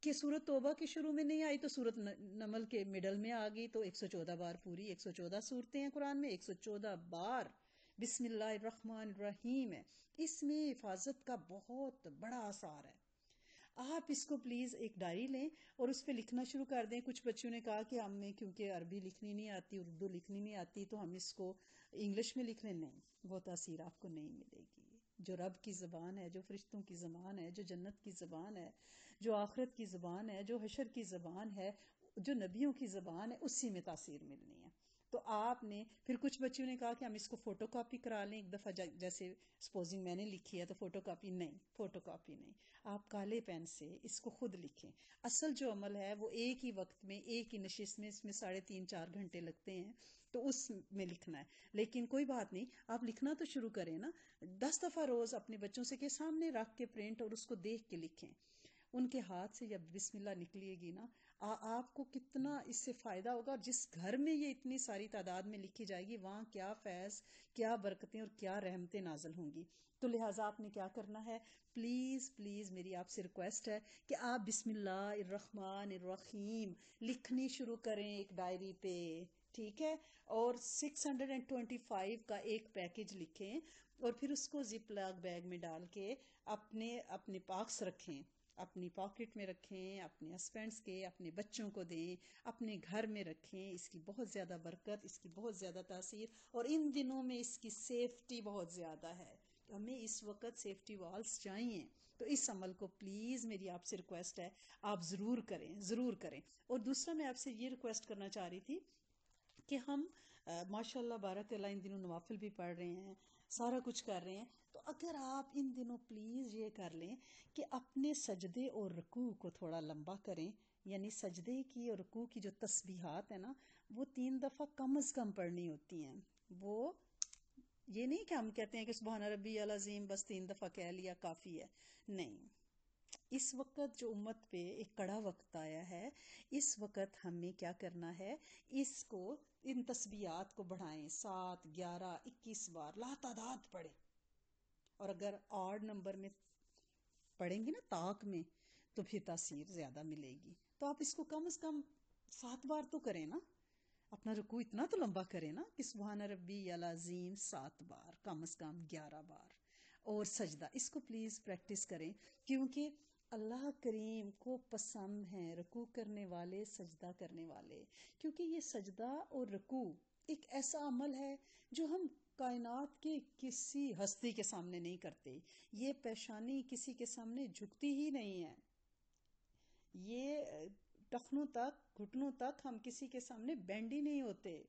کہ سورت توبہ کے شروع میں نہیں آئی تو سورت نمل کے مڈل میں آ گئی، تو 114 بار پوری. 114 صورتیں ہیں قرآن میں، 114 بار بسم اللہ الرحمن الرحیم ہے. اس میں حفاظت کا بہت بڑا اثار ہے. آپ اس کو پلیز ایک ڈائری لیں اور اس پہ لکھنا شروع کر دیں. کچھ بچوں نے کہا کہ ہمیں کیونکہ عربی لکھنی نہیں آتی، اردو لکھنی نہیں آتی، تو ہم اس کو انگلش میں لکھ لیں. نہیں، وہ تاثیر آپ کو نہیں ملے گی. جو رب کی زبان ہے، جو فرشتوں کی زبان ہے، جو جنت کی زبان ہے، جو آخرت کی زبان ہے، جو حشر کی زبان ہے، جو نبیوں کی زبان ہے، اسی میں تاثیر ملنی ہے. تو آپ نے پھر کچھ بچوں نے کہا کہ ہم اس کو فوٹو کاپی کرا لیں ایک دفعہ، جیسے سپوزنگ میں نے لکھی ہے تو فوٹو کاپی نہیں، فوٹو کاپی نہیں. آپ کالے پین سے اس کو خود لکھیں. اصل جو عمل ہے وہ ایک ہی وقت میں، ایک ہی نشست میں، اس میں 3.5-4 گھنٹے لگتے ہیں، تو اس میں لکھنا ہے. لیکن کوئی بات نہیں، آپ لکھنا تو شروع کریں نا. 10 دفعہ روز اپنے بچوں سے کے سامنے رکھ کے پرنٹ اور اس کو دیکھ کے لکھیں. ان کے ہاتھ سے جب بسم اللہ نکلیے گی نا، آپ کو کتنا اس سے فائدہ ہوگا. اور جس گھر میں یہ اتنی ساری تعداد میں لکھی جائے گی، وہاں کیا فیض، کیا برکتیں اور کیا رحمتیں نازل ہوں گی. تو لہٰذا آپ نے کیا کرنا ہے، پلیز پلیز میری آپ سے ریکویسٹ ہے کہ آپ بسم اللہ الرحمن الرحیم لکھنی شروع کریں ایک ڈائری پہ، ٹھیک ہے. اور 625 کا ایک پیکج لکھیں اور پھر اس کو زپ لاک بیگ میں ڈال کے اپنے پاکس رکھیں، اپنی پاکٹ میں رکھیں، اپنے ہسبینڈس کے، اپنے بچوں کو دیں، اپنے گھر میں رکھیں. اس کی بہت زیادہ برکت، اس کی بہت زیادہ تاثیر، اور ان دنوں میں اس کی سیفٹی بہت زیادہ ہے. ہمیں اس وقت سیفٹی والز چاہیے. تو اس عمل کو پلیز میری آپ سے ریکویسٹ ہے، آپ ضرور کریں، ضرور کریں. اور دوسرا میں آپ سے یہ ریکویسٹ کرنا چاہ رہی تھی کہ ہم ماشاء اللہ بارک اللہ ان دنوں نوافل بھی پڑھ رہے ہیں، سارا کچھ کر رہے ہیں. تو اگر آپ ان دنوں پلیز یہ کر لیں کہ اپنے سجدے اور رکوع کو تھوڑا لمبا کریں. یعنی سجدے کی اور رکوع کی جو تسبیحات ہیں نا، وہ 3 دفعہ کم از کم پڑھنی ہوتی ہیں. وہ یہ نہیں کہ ہم کہتے ہیں کہ سبحان ربی العظیم بس 3 دفعہ کہہ لیا کافی ہے. نہیں، اس وقت جو امت پہ ایک کڑا وقت آیا ہے، اس وقت ہمیں کیا کرنا ہے، اس کو، ان تسبیحات کو بڑھائیں. 7، 11، 21 بار لا تعداد پڑھیں. اور اگر آڈ نمبر میں پڑھیں گی نا، طاق میں، تو پھر تاثیر زیادہ ملے گی. تو آپ اس کو کم از کم 7 بار تو کریں نا. اپنا رکوع اتنا تو لمبا کریں نا کہ سبحان ربی العظیم 7 بار، کم از کم 11 بار. اور سجدہ، اس کو پلیز پریکٹس کریں، کیونکہ اللہ کریم کو پسند ہیں رکوع کرنے والے، سجدہ کرنے والے. کیونکہ یہ سجدہ اور رکوع ایک ایسا عمل ہے جو ہم کائنات کے کسی ہستی کے سامنے نہیں کرتے. یہ پیشانی کسی کے سامنے جھکتی ہی نہیں ہے. یہ ٹخنوں تک، گھٹنوں تک ہم کسی کے سامنے بینڈ ہی نہیں ہوتے.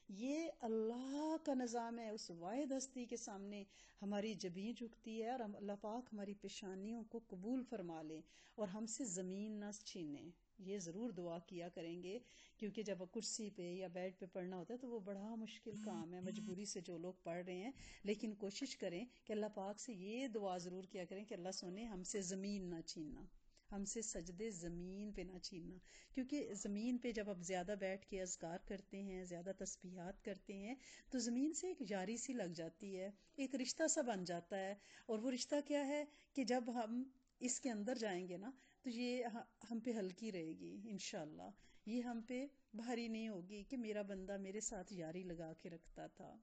یہ اللہ کا نظام ہے. اس واحد ہستی کے سامنے ہماری جبیں جھکتی ہے، اور اللہ پاک ہماری پیشانیوں کو قبول فرما لیں اور ہم سے زمین نہ چھینے. یہ ضرور دعا کیا کریں گے، کیونکہ جب کرسی پہ یا بیڈ پہ پڑھنا ہوتا ہے تو وہ بڑا مشکل کام ہے، مجبوری سے جو لوگ پڑھ رہے ہیں، لیکن کوشش کریں کہ اللہ پاک سے یہ دعا ضرور کیا کریں کہ اللہ سونے ہم سے زمین نہ چھیننا، ہم سے سجدے زمین پہ نہ چھیننا، کیونکہ زمین پہ جب آپ زیادہ بیٹھ کے اذکار کرتے ہیں، زیادہ تسبیحات کرتے ہیں، تو زمین سے ایک یاری سی لگ جاتی ہے، ایک رشتہ سا بن جاتا ہے، اور وہ رشتہ کیا ہے کہ جب ہم اس کے اندر جائیں گے نا تو یہ ہم پہ ہلکی رہے گی انشاءاللہ، یہ ہم پہ بھاری نہیں ہوگی کہ میرا بندہ میرے ساتھ یاری لگا کے رکھتا تھا،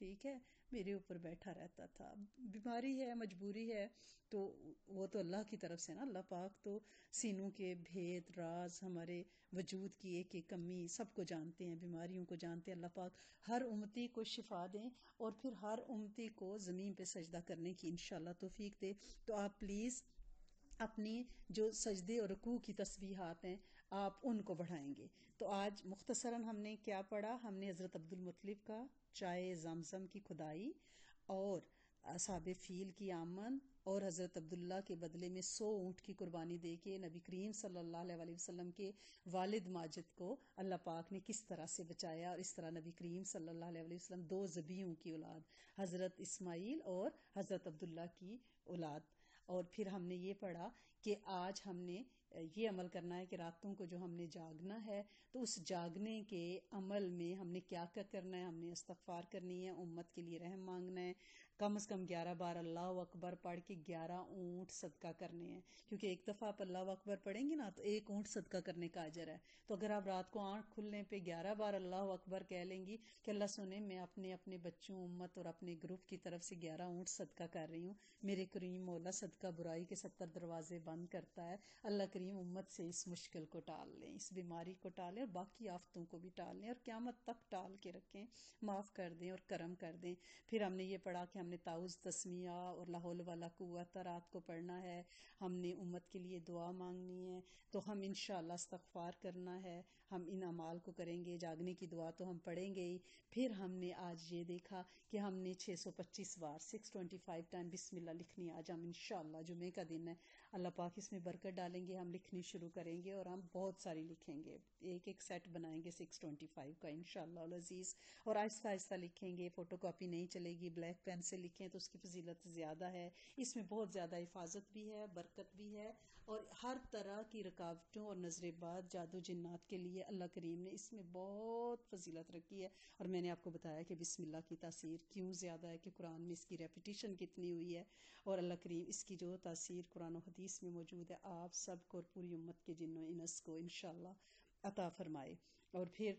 ٹھیک ہے، میرے اوپر بیٹھا رہتا تھا، بیماری ہے، مجبوری ہے، تو وہ تو اللہ کی طرف سے نا، اللہ پاک تو سینوں کے بھید راز ہمارے وجود کی ایک ایک کمی سب کو جانتے ہیں، بیماریوں کو جانتے ہیں، اللہ پاک ہر امتی کو شفا دیں اور پھر ہر امتی کو زمین پہ سجدہ کرنے کی انشاءاللہ توفیق دے۔ تو آپ پلیز اپنی جو سجدے اور رکوع کی تسبیحات ہیں آپ ان کو بڑھائیں گے۔ تو آج مختصراً ہم نے کیا پڑھا؟ ہم نے حضرت عبدالمطلب کا چائے زمزم کی کھدائی، اور اصحاب فیل کی آمد، اور حضرت عبداللہ کے بدلے میں 100 اونٹ کی قربانی دے کے نبی کریم صلی اللہ علیہ وسلم کے والد ماجد کو اللہ پاک نے کس طرح سے بچایا، اور اس طرح نبی کریم صلی اللہ علیہ وسلم 2 ذبیحوں کی اولاد، حضرت اسماعیل اور حضرت عبداللہ کی اولاد۔ اور پھر ہم نے یہ پڑھا کہ آج ہم نے یہ عمل کرنا ہے کہ راتوں کو جو ہم نے جاگنا ہے تو اس جاگنے کے عمل میں ہم نے کیا کیا کرنا ہے؟ ہم نے استغفار کرنی ہے، امت کے لیے رحم مانگنا ہے، کم از کم 11 بار اللہ اکبر پڑھ کے 11 اونٹ صدقہ کرنے ہیں، کیونکہ ایک دفعہ آپ اللہ اکبر پڑھیں گے نا تو 1 اونٹ صدقہ کرنے کا اجر ہے۔ تو اگر آپ رات کو آنکھ کھلنے پہ 11 بار اللہ اکبر کہہ لیں گی کہ اللہ سنے میں اپنے بچوں، امت اور اپنے گروپ کی طرف سے 11 اونٹ صدقہ کر رہی ہوں، میرے کریم مولا صدقہ برائی کے 70 دروازے بند کرتا ہے، اللہ کریم امت سے اس مشکل کو ٹال لیں، اس بیماری کو ٹالیں اور باقی آفتوں کو بھی ٹال لیں اور قیامت تک ٹال کے رکھیں، معاف کر دیں اور کرم کر دیں۔ پھر ہم نے یہ پڑھا کہ ہم نے تعوذ تسمیہ اور لا حول ولا قوت رات کو پڑھنا ہے، ہم نے امت کے لیے دعا مانگنی ہے، تو ہم انشاءاللہ استغفار کرنا ہے، ہم ان اعمال کو کریں گے، جاگنے کی دعا تو ہم پڑھیں گے ہی۔ پھر ہم نے آج یہ دیکھا کہ ہم نے 625 بار 625 ٹائم بسم اللہ لکھنی ہے، آج ہم انشاءاللہ جمعے کا دن ہے، اللہ پاک اس میں برکت ڈالیں گے، ہم لکھنی شروع کریں گے اور ہم بہت ساری لکھیں گے، ایک ایک سیٹ بنائیں گے 625 کا انشاءاللہ العزیز، اور آہستہ آہستہ لکھیں گے، فوٹو کاپی نہیں چلے گی، بلیک پین سے لکھیں تو اس کی فضیلت زیادہ ہے، اس میں بہت زیادہ حفاظت بھی ہے، برکت بھی ہے، اور ہر طرح کی رکاوٹوں اور نظر باد جادو جنات کے لیے اللہ کریم نے اس میں بہت فضیلت رکھی ہے۔ اور میں نے آپ کو بتایا کہ بسم اللہ کی تاثیر کیوں زیادہ ہے، کہ قرآن میں اس کی ریپیٹیشن کتنی ہوئی ہے، اور اللہ کریم اس کی جو تاثیر قرآن و حدیث میں موجود ہے آپ سب کو اور پوری امت کے جن و انس کو انشاءاللہ عطا فرمائے۔ اور پھر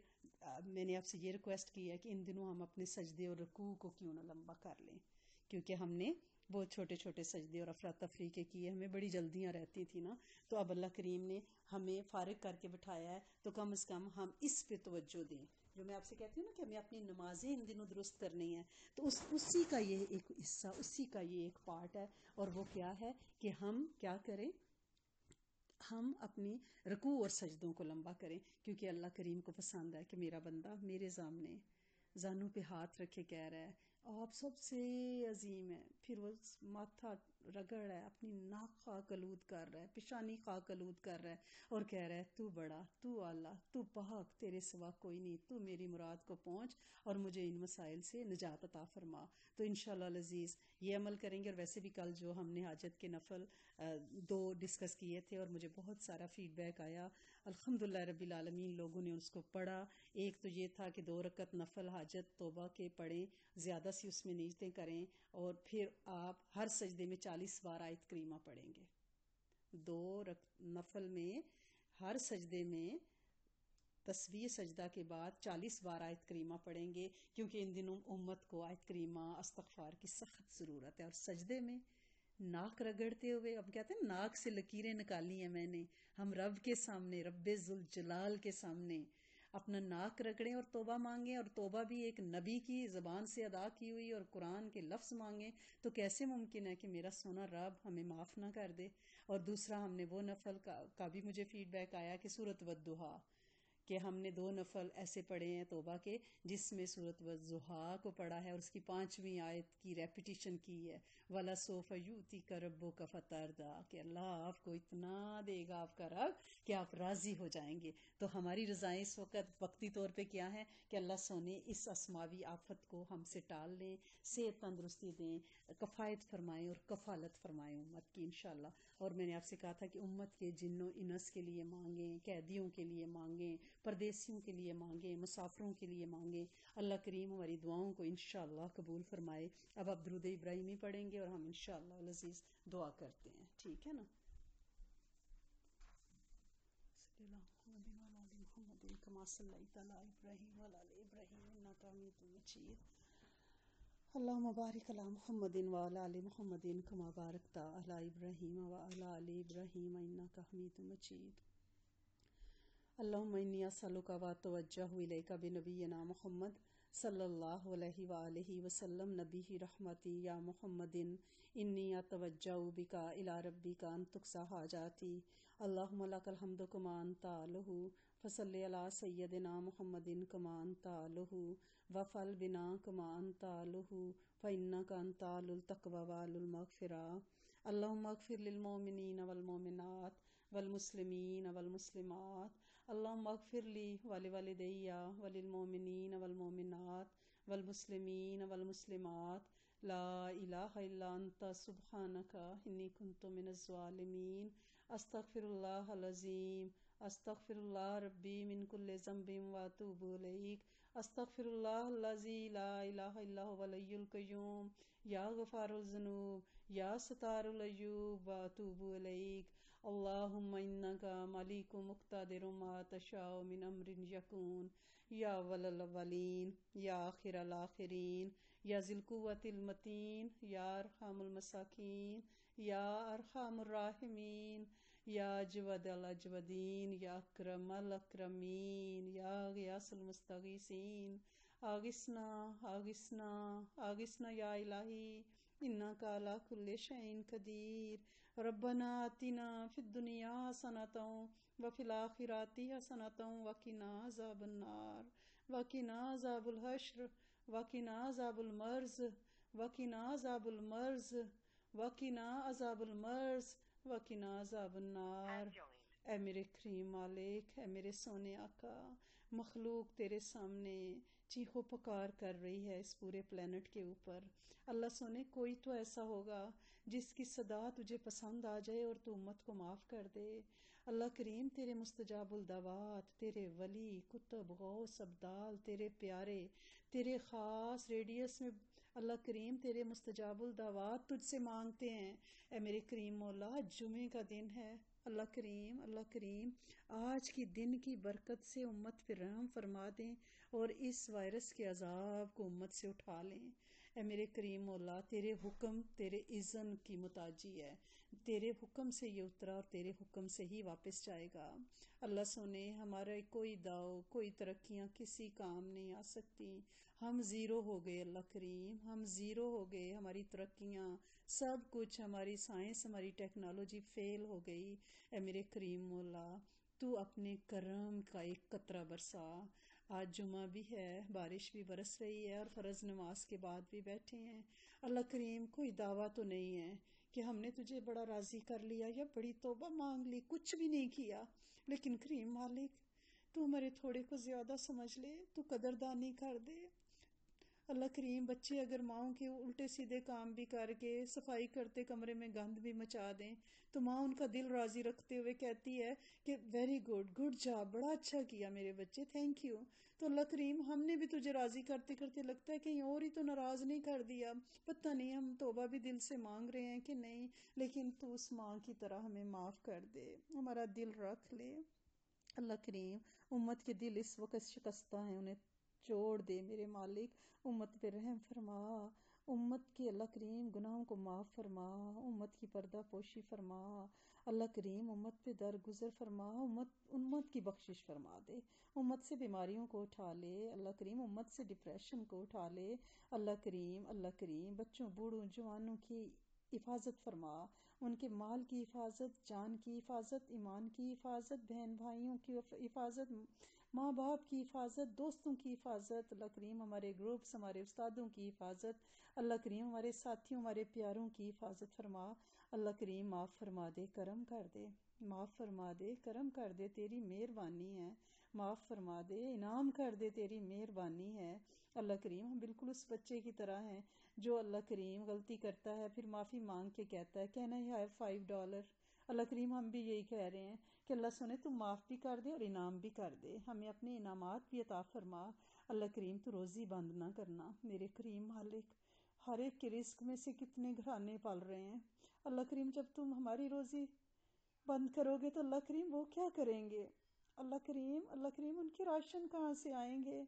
میں نے آپ سے یہ ریکویسٹ کی ہے کہ ان دنوں ہم اپنے سجدے اور رکوع کو کیوں نہ لمبا کر لیں، کیونکہ ہم نے بہت چھوٹے چھوٹے سجدے اور افراتفری کے کیے، ہمیں بڑی جلدیاں رہتی تھی نا، تو اب اللہ کریم نے ہمیں فارغ کر کے بٹھایا ہے، تو کم از کم ہم اس پہ توجہ دیں، جو میں آپ سے کہتی ہوں نا کہ ہمیں اپنی نمازیں ان دنوں درست کرنی ہیں، تو اسی کا یہ ایک حصہ، اسی کا یہ ایک پارٹ ہے، اور وہ کیا ہے کہ ہم کیا کریں، ہم اپنی رکوع اور سجدوں کو لمبا کریں، کیونکہ اللہ کریم کو پسند ہے کہ میرا بندہ میرے سامنے زانوں پہ ہاتھ رکھے کہہ رہا ہے آپ سب سے عظیم ہے، پھر وہ ماتھا رگڑ رہا ہے، اپنی ناک خاک آلود کر رہا ہے، پیشانی خاک آلود کر رہا ہے، اور کہہ رہا ہے تو بڑا، تو اعلیٰ، تو پاک، تیرے سوا کوئی نہیں، تو میری مراد کو پہنچ اور مجھے ان مسائل سے نجات عطا فرما۔ تو انشاءاللہ العزیز یہ عمل کریں گے، اور ویسے بھی کل جو ہم نے حاجت کے نفل 2 ڈسکس کیے تھے اور مجھے بہت سارا فیڈ بیک آیا، الحمدللہ رب العالمین، لوگوں نے اس کو پڑھا۔ ایک تو یہ تھا کہ 2 رکعت نفل حاجت توبہ کے پڑھیں، زیادہ سی اس میں نیتیں کریں، اور پھر آپ ہر سجدے میں 40 بار آیت کریمہ پڑھیں گے، 2 نفل میں ہر سجدے میں تسبیح سجدہ کے بعد 40 بار آیت کریمہ پڑھیں گے، کیونکہ ان دنوں امت کو آیت کریمہ استغفار کی سخت ضرورت ہے، اور سجدے میں ناک رگڑتے ہوئے، اب کہتے ہیں ناک سے لکیریں نکالی ہیں میں نے، ہم رب کے سامنے، رب ذوالجلال کے سامنے اپنا ناک رگڑیں اور توبہ مانگیں، اور توبہ بھی ایک نبی کی زبان سے ادا کی ہوئی اور قرآن کے لفظ مانگیں، تو کیسے ممکن ہے کہ میرا سونا رب ہمیں معاف نہ کر دے۔ اور دوسرا ہم نے وہ نفل کا بھی مجھے فیڈ بیک آیا کہ سورۃ والضحیٰ کہ ہم نے 2 نفل ایسے پڑھے ہیں توبہ کے جس میں سورۃ والضحیٰ کو پڑھا ہے اور اس کی 5ویں آیت کی ریپیٹیشن کی ہے، وَلَسَوْفَ يُؤْتِكَ رَبُّكَ فَتَرْضَىٰ، کہ اللہ آپ کو اتنا دے گا آپ کا رب کہ آپ راضی ہو جائیں گے۔ تو ہماری رضائیں اس وقت وقتی طور پہ کیا ہیں کہ اللہ سونے اس اسماوی آفت کو ہم سے ٹال لیں، صحت تندرستی دیں، کفایت فرمائیں اور کفالت فرمائیں امت کی انشاءاللہ۔ اور میں نے آپ سے کہا تھا کہ امت کے جن و انس کے لیے مانگیں، قیدیوں کے لیے مانگیں، پردیسیوں کے لیے مانگیں، مسافروں کے لیے مانگیں۔ اللہ کریم ہماری دعاؤں کو انشاءاللہ قبول فرمائے۔ اب آپ درود ابراہیمی پڑھیں گے اور ہم انشاءاللہ العزیز دعا کرتے ہیں، ٹھیک ہے نا؟ صلی اللہ علیہ محمد کما صلیت علی ابراہیم وعلی آل ابراہیم انک حمید مجید۔ اللہم بارک علی محمد وعلی آل محمد کما بارکت علی ابراہیم وعلی آل ابراہیم انک حمید مجید۔ اللہم انی اسألک واتوجہ الیک بنبینا محمد صلی اللہ علیہ وآلہ وسلم نبی رحمتی یا محمد انی اتوجہ بک الی ربک ان تقضی حاجاتی اللہم لک الحمد کما انت اہلہ فصلی علی سیدنا محمد کما انت اہلہ وفعل بنا کما انت اہلہ فانک انت اہل التقوی واہل المغفرہ۔ اللہم اغفر للمؤمنین والمؤمنات والمسلمین والمسلمات، اللہم اغفر لی ولوالدی وللمؤمنین والمؤمنات والمسلمین والمسلمات، لا الہ الا انت سبحانک انی کنت من الظالمین۔ استغفر اللہ العظیم، استغفر اللہ ربی من کل ذنب واتوب الیک، استغفر اللہ الذی لا الہ الا هو الحی القیوم، یا غفار الذنوب یا ستار العیوب واتوب الیک۔ اللہم انک ملیک مقتدر ما تشاء من امر یکون، یا اول الاولین یا آخر الآخرین یا ذی القوۃ المتین یا ارحم المساکین یا ارحم الراحمین یا اجود الاجودین یا اکرم الاکرمین یا غیاث المستغیثین، آغثنا آغثنا آغثنا یا الہی انک علی کل شیء قدیر۔ ربنا آتنا فی الدنیا حسنۃ وفی الآخرۃ حسنۃ وقنا عذاب النار وقنا عذاب الحشر وقنا عذاب المرض وقنا عذاب المرض وقنا عذاب المرض وقنا عذاب النار۔ اے میرے کریم مالک، اے میرے سونے آقا، مخلوق تیرے سامنے چیخو پکار کر رہی ہے اس پورے پلینٹ کے اوپر۔ اللہ سونے کوئی تو ایسا ہوگا جس کی صدا تجھے پسند آ جائے اور تو امت کو معاف کر دے۔ اللہ کریم تیرے مستجاب الدعوات، تیرے ولی کتب غوث ابدال، تیرے پیارے، تیرے خاص ریڈیس میں اللہ کریم تیرے مستجاب الدعوات تجھ سے مانگتے ہیں۔ اے میرے کریم مولا، جمعے کا دن ہے، اللہ کریم آج کی دن کی برکت سے امت پہ رحم فرما دیں اور اس وائرس کے عذاب کو امت سے اٹھا لیں۔ اے میرے کریم مولا، تیرے حکم تیرے اذن کی محتاجی ہے، تیرے حکم سے یہ اترا اور تیرے حکم سے ہی واپس جائے گا۔ اللہ سونے، ہمارے کوئی داؤ کوئی ترقیاں کسی کام نہیں آ سکتی، ہم زیرو ہو گئے اللہ کریم، ہم زیرو ہو گئے، ہماری ترقیاں سب کچھ، ہماری سائنس ہماری ٹیکنالوجی فیل ہو گئی۔ اے میرے کریم مولا، تو اپنے کرم کا ایک قطرہ برسا۔ آج جمعہ بھی ہے، بارش بھی برس رہی ہے اور فرض نماز کے بعد بھی بیٹھے ہیں۔ اللہ کریم کوئی دعویٰ تو نہیں ہے کہ ہم نے تجھے بڑا راضی کر لیا یا بڑی توبہ مانگ لی، کچھ بھی نہیں کیا، لیکن کریم مالک تو ہمارے تھوڑے کو زیادہ سمجھ لے، تو قدردانی کر دے۔ اللہ کریم بچے اگر ماؤں کے الٹے سیدھے کام بھی کر کے صفائی کرتے کمرے میں گند بھی مچا دیں تو ماں ان کا دل راضی رکھتے ہوئے کہتی ہے کہ ویری گڈ جاب، بڑا اچھا کیا میرے بچے، تھینک یو۔ تو اللہ کریم ہم نے بھی تجھے راضی کرتے کرتے لگتا ہے کہیں اور ہی تو ناراض نہیں کر دیا، پتہ نہیں ہم توبہ بھی دل سے مانگ رہے ہیں کہ نہیں، لیکن تو اس ماں کی طرح ہمیں معاف کر دے، ہمارا دل رکھ لے۔ اللہ کریم امت کے دل اس وقت شکستہ ہیں، انہیں چھوڑ دے میرے مالک، امت پہ رحم فرما، امت کے اللہ کریم گناہوں کو معاف فرما، امت کی پردہ پوشی فرما، اللہ کریم امت پہ درگزر فرما، امت کی بخشش فرما دے، امت سے بیماریوں کو اٹھا لے، اللہ کریم امت سے ڈپریشن کو اٹھا لے، اللہ کریم بچوں بوڑھوں جوانوں کی حفاظت فرما، ان کے مال کی حفاظت، جان کی حفاظت، ایمان کی حفاظت، بہن بھائیوں کی حفاظت، ماں باپ کی حفاظت، دوستوں کی حفاظت، اللہ کریم ہمارے گروپس، ہمارے استادوں کی حفاظت، اللہ کریم ہمارے ساتھیوں، ہمارے پیاروں کی حفاظت فرما۔ اللہ کریم معاف فرما دے، کرم کر دے، معاف فرما دے، کرم کر دے، تیری مہربانی ہے، معاف فرما دے، انعام کر دے، تیری مہربانی ہے۔ اللہ کریم ہم بالکل اس بچے کی طرح ہیں جو اللہ کریم غلطی کرتا ہے پھر معافی مانگ کے کہتا ہے کہنا ہی ہے $5۔ اللہ کریم ہم بھی یہی کہہ رہے ہیں کہ اللہ سنے تو معاف بھی کر دے اور انعام بھی کر دے، ہمیں اپنے انعامات بھی عطا فرما۔ اللہ کریم تو روزی بند نہ کرنا، میرے کریم مالک، ہر ایک کے رزق میں سے کتنے گھرانے پل رہے ہیں۔ اللہ کریم جب تم ہماری روزی بند کرو گے تو اللہ کریم وہ کیا کریں گے؟ اللہ کریم ان کے راشن کہاں سے آئیں گے؟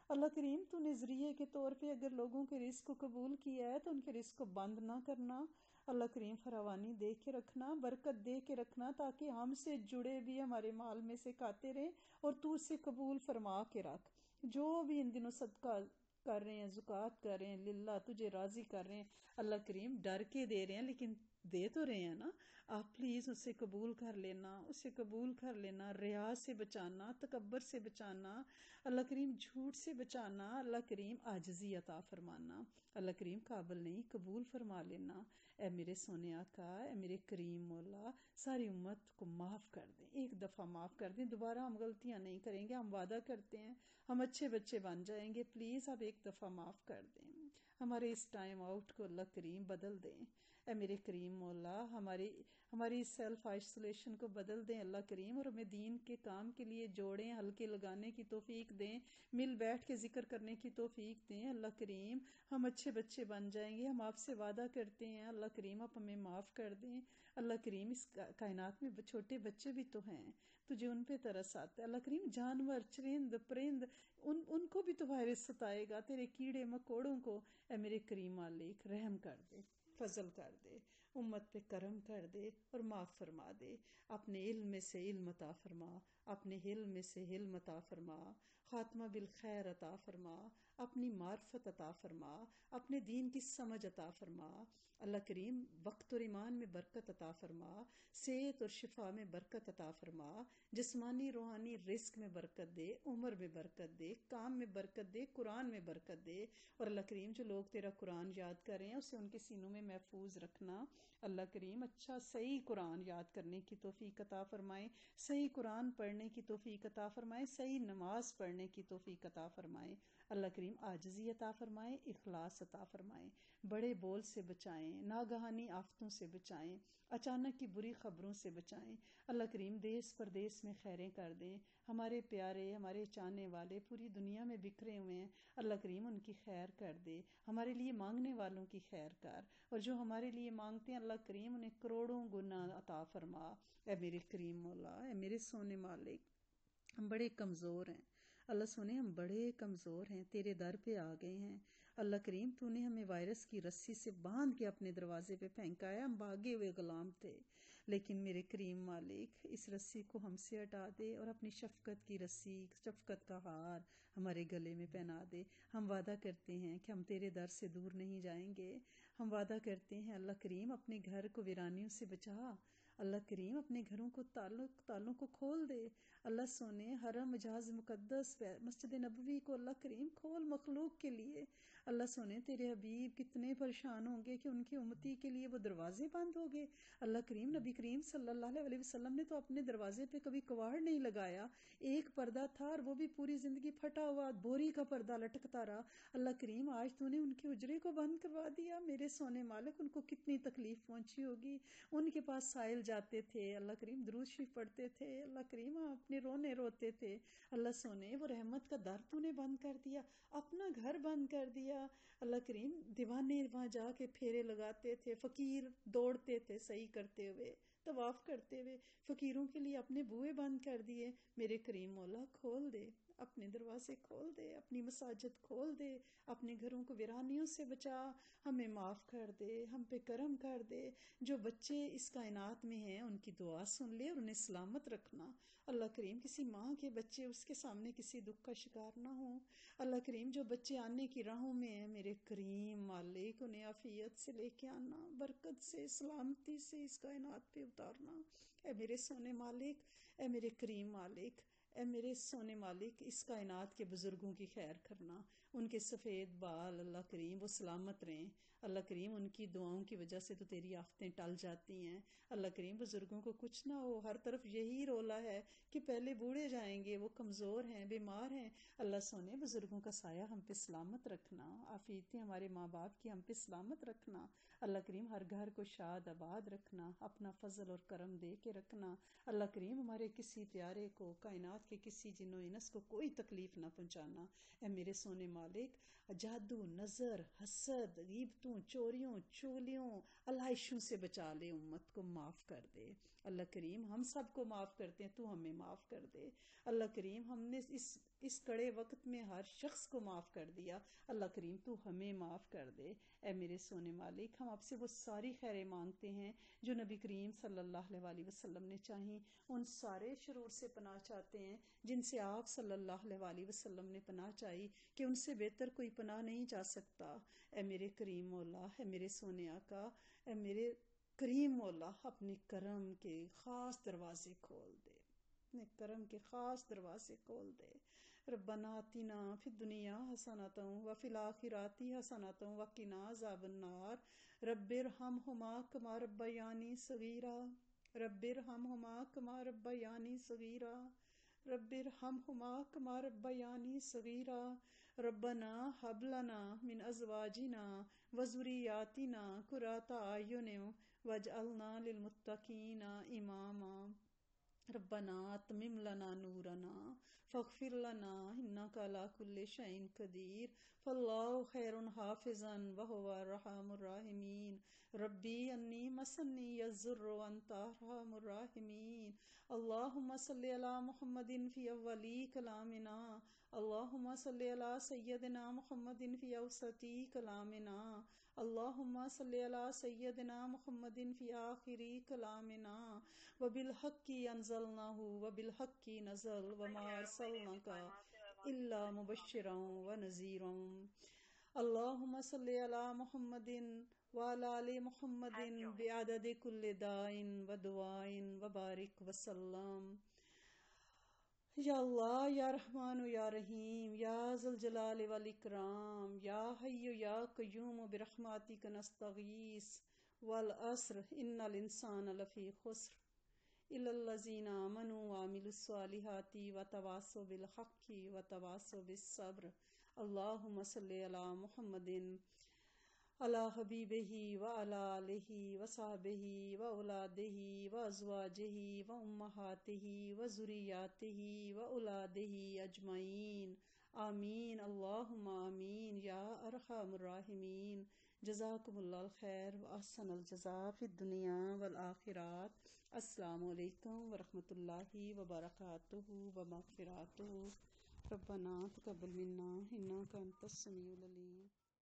اللہ کریم تو نے ذریعے کے طور پہ اگر لوگوں کے رزق کو قبول کیا ہے تو ان کے رزق کو بند نہ کرنا۔ اللہ کریم فراوانی دے کے رکھنا، برکت دے کے رکھنا، تاکہ ہم سے جڑے بھی ہمارے مال میں سے کھاتے رہیں اور تو اسے قبول فرما کے رکھ۔ جو بھی ان دنوں صدقہ کر رہے ہیں، زکوٰۃ کر رہے ہیں، للہ تجھے راضی کر رہے ہیں، اللہ کریم ڈر کے دے رہے ہیں لیکن دے تو رہے ہیں نا، آپ پلیز اسے قبول کر لینا، اسے قبول کر لینا، ریا سے بچانا، تکبر سے بچانا، اللہ کریم جھوٹ سے بچانا، اللہ کریم عاجزی عطا فرمانا، اللہ کریم قابل نہیں قبول فرما لینا۔ اے میرے سونے آقا، اے میرے کریم مولا، ساری امت کو معاف کر دیں، ایک دفعہ معاف کر دیں، دوبارہ ہم غلطیاں نہیں کریں گے، ہم وعدہ کرتے ہیں ہم اچھے بچے بن جائیں گے، پلیز آپ ایک دفعہ معاف کر دیں، ہمارے اس ٹائم آؤٹ کو اللہ کریم بدل دیں۔ اے میرے کریم مولا، ہماری سیلف آئسولیشن کو بدل دیں اللہ کریم، اور ہمیں دین کے کام کے لیے جوڑیں، ہلکے لگانے کی توفیق دیں، مل بیٹھ کے ذکر کرنے کی توفیق دیں اللہ کریم، ہم اچھے بچے بن جائیں گے، ہم آپ سے وعدہ کرتے ہیں اللہ کریم آپ ہمیں معاف کر دیں۔ اللہ کریم اس کائنات میں چھوٹے بچے بھی تو ہیں، تجھے ان پہ ترس آتا ہے اللہ کریم، جانور، چرند، پرند، ان کو بھی تو وائرس ستائے گا، تیرے کیڑے مکوڑوں کو، اے میرے کریم مالک رحم کر دے، فضل کر دے، امت پہ کرم کر دے اور معاف فرما دے، اپنے علم میں سے علم عطا فرما، اپنے علم میں سے علم عطا فرما، خاتمہ بالخیر عطا فرما، اپنی معرفت عطا فرما، اپنے دین کی سمجھ عطا فرما، اللہ کریم وقت اور ایمان میں برکت عطا فرما، صحت اور شفا میں برکت عطا فرما، جسمانی روحانی رزق میں برکت دے، عمر میں برکت دے، کام میں برکت دے، قرآن میں برکت دے، اور اللہ کریم جو لوگ تیرا قرآن یاد کر رہے ہیں اسے ان کے سینوں میں محفوظ رکھنا، اللہ کریم اچھا صحیح قرآن یاد کرنے کی توفیق عطا فرمائے، صحیح قرآن پڑھنے کی توفیق عطا فرمائے، صحیح نماز پڑھنے کی توفیق عطا فرمائے، اللہ کریم عاجزی عطا فرمائے، اخلاص عطا فرمائے، بڑے بول سے بچائیں، ناگہانی آفتوں سے بچائیں، اچانک کی بری خبروں سے بچائیں، اللہ کریم دیس پردیس میں خیریں کر دیں، ہمارے پیارے، ہمارے چاہنے والے پوری دنیا میں بکھرے ہوئے ہیں، اللہ کریم ان کی خیر کر دے، ہمارے لیے مانگنے والوں کی خیر کر، اور جو ہمارے لیے مانگتے ہیں اللہ کریم انہیں کروڑوں گنا عطا فرما۔ اے میرے کریم مولا، اے میرے سونے مالک، ہم بڑے کمزور ہیں اللہ سونے، ہم بڑے کمزور ہیں، تیرے در پہ آ گئے ہیں اللہ کریم، تو نے ہمیں وائرس کی رسی سے باندھ کے اپنے دروازے پہ پھینکا ہے، ہم بھاگے ہوئے غلام تھے، لیکن میرے کریم مالک اس رسی کو ہم سے ہٹا دے اور اپنی شفقت کی رسی، شفقت کا ہار ہمارے گلے میں پہنا دے۔ ہم وعدہ کرتے ہیں کہ ہم تیرے در سے دور نہیں جائیں گے، ہم وعدہ کرتے ہیں اللہ کریم اپنے گھر کو ویرانیوں سے بچا، اللہ کریم اپنے گھروں کو تالوں کو کھول دے، اللہ سونے حرم مجاز مقدس مسجد نبوی کو اللہ کریم کھول مخلوق کے لیے، اللہ سونے تیرے حبیب کتنے پریشان ہوں گے کہ ان کی امتی کے لیے وہ دروازے بند ہو گئے، اللہ کریم نبی کریم صلی اللہ علیہ وسلم نے تو اپنے دروازے پہ کبھی کواڑ نہیں لگایا، ایک پردہ تھا اور وہ بھی پوری زندگی پھٹا ہوا بوری کا پردہ لٹکتا رہا، اللہ کریم آج تو نے ان کے اجرے کو بند کروا دیا، میرے سونے مالک ان کو کتنی تکلیف پہنچی ہوگی، ان کے پاس سائل جاتے تھے اللہ کریم درود شریف پڑھتے تھے، اللہ کریم اپنے رونے روتے تھے، اللہ سونے وہ رحمت کا در تو نے بند کر دیا، اپنا گھر بند کر دیا، اللہ کریم دیوانے وہاں جا کے پھیرے لگاتے تھے، فقیر دوڑتے تھے صحیح کرتے ہوئے، طواف کرتے ہوئے، فقیروں کے لیے اپنے بوئے بند کر دیے، میرے کریم مولا کھول دے، اپنے دروازے کھول دے، اپنی مساجد کھول دے، اپنے گھروں کو ویرانیوں سے بچا، ہمیں معاف کر دے، ہم پہ کرم کر دے، جو بچے اس کائنات میں ہیں ان کی دعا سن لے اور انہیں سلامت رکھنا، اللہ کریم کسی ماں کے بچے اس کے سامنے کسی دکھ کا شکار نہ ہوں، اللہ کریم جو بچے آنے کی راہوں میں ہیں میرے کریم مالک انہیں عافیت سے لے کے آنا، برکت سے سلامتی سے اس کائنات پہ اتارنا، اے میرے سونے مالک، اے میرے کریم مالک، اے میرے سونے مالک، اس کائنات کے بزرگوں کی خیر کرنا، ان کے سفید بال اللہ کریم وہ سلامت رہیں۔ اللہ کریم ان کی دعاؤں کی وجہ سے تو تیری آفتیں ٹل جاتی ہیں۔ اللہ کریم بزرگوں کو کچھ نہ ہو، ہر طرف یہی رولا ہے کہ پہلے بوڑھے جائیں گے، وہ کمزور ہیں، بیمار ہیں۔ اللہ سونے بزرگوں کا سایہ ہم پہ سلامت رکھنا، عافیتیں ہمارے ماں باپ کی ہم پہ سلامت رکھنا۔ اللہ کریم ہر گھر کو شاد آباد رکھنا، اپنا فضل اور کرم دے کے رکھنا۔ اللہ کریم ہمارے کسی پیارے کو، کائنات کے کسی جن و انس کو کوئی تکلیف نہ پہنچانا۔ اے میرے سونے مالک، جادو، نظر، حسد، غیبتوں، چوریوں، چغلیوں، علائشوں سے بچا لے، امت کو معاف کر دے۔ اللہ کریم ہم سب کو معاف کرتے ہیں، تو ہمیں معاف کر دے۔ اللہ کریم ہم نے اس کڑے وقت میں ہر شخص کو معاف کر دیا، اللہ کریم تو ہمیں معاف کر دے۔ اے میرے سونے مالک، ہم آپ سے وہ ساری خیریں مانگتے ہیں جو نبی کریم صلی اللہ علیہ وسلم نے چاہیں، ان سارے شرور سے پناہ چاہتے ہیں جن سے آپ صلی اللہ علیہ وسلم نے پناہ چاہی، کہ ان سے بہتر کوئی پناہ نہیں جا سکتا۔ اے میرے کریم مولا، اے میرے سونے آقا، اے میرے کریم مولا، اپنے کرم کے خاص دروازے کھول دے، اپنے کرم کے خاص دروازے کھول دے۔ ربنا آتنا فی الدنیا حسنۃ وفی الآخرۃ حسنۃ وقنا عذاب النار۔ رب ارحمہما کما ربیانی صغیرا، رب ارحمہما کما ربیانی صغیرا، رب ارحمہما کما ربیانی صغیرا۔ ربنا ہب لنا من ازواجنا وذریاتنا قرۃ اعین واجعلنا للمتقین اماما۔ ربنا اتمم لنا نورنا فاغفر لنا انک علی کل شیء قدیر، فاللہ خیر حافظا وہو ارحم الراحمین۔ ربی انی مسنی الضر وانت ارحم الراحمین۔ اللہم صلی علی محمد فی اولی کلامنا، اللہم صلی علی سیدنا محمد فی اوسطی کلامنا، اللہم صلی علی سیدنا محمد فی آخری کلامنا۔ وبالحق انزلناہ وبالحق نزل وما ارسلناک الا مبشرا ونذیرا۔ اللہم صلی علی محمد وعلی آل محمد بعدد کل داء ودواء وبارک وسلم۔ یا اللہ، یا رحمان یا رحیم، یا ذا الجلال والاکرام، یا حی یا قیوم برحمتک نستغیث۔ والعصر ان الانسان لفی خسر الا الذین آمنوا وعملوا الصالحات وتواصوا بالحق وتواصوا بالصبر۔ اللہم صلی علی محمد علی حبیبہ وعلی آلہ وصحبہ واولادہ وازواجہ وامہاتہ وذریاتہ واولادہ اجمعین، آمین اللہم آمین یا ارحم الراحمین۔ جزاکم اللہ الخیر واحسن الجزاء فی الدنیا والآخرۃ۔ السلام علیکم ورحمۃ اللہ وبرکاتہ ومغفراتہ۔ ربنا تقبل منا انک انت السمیع العلیم۔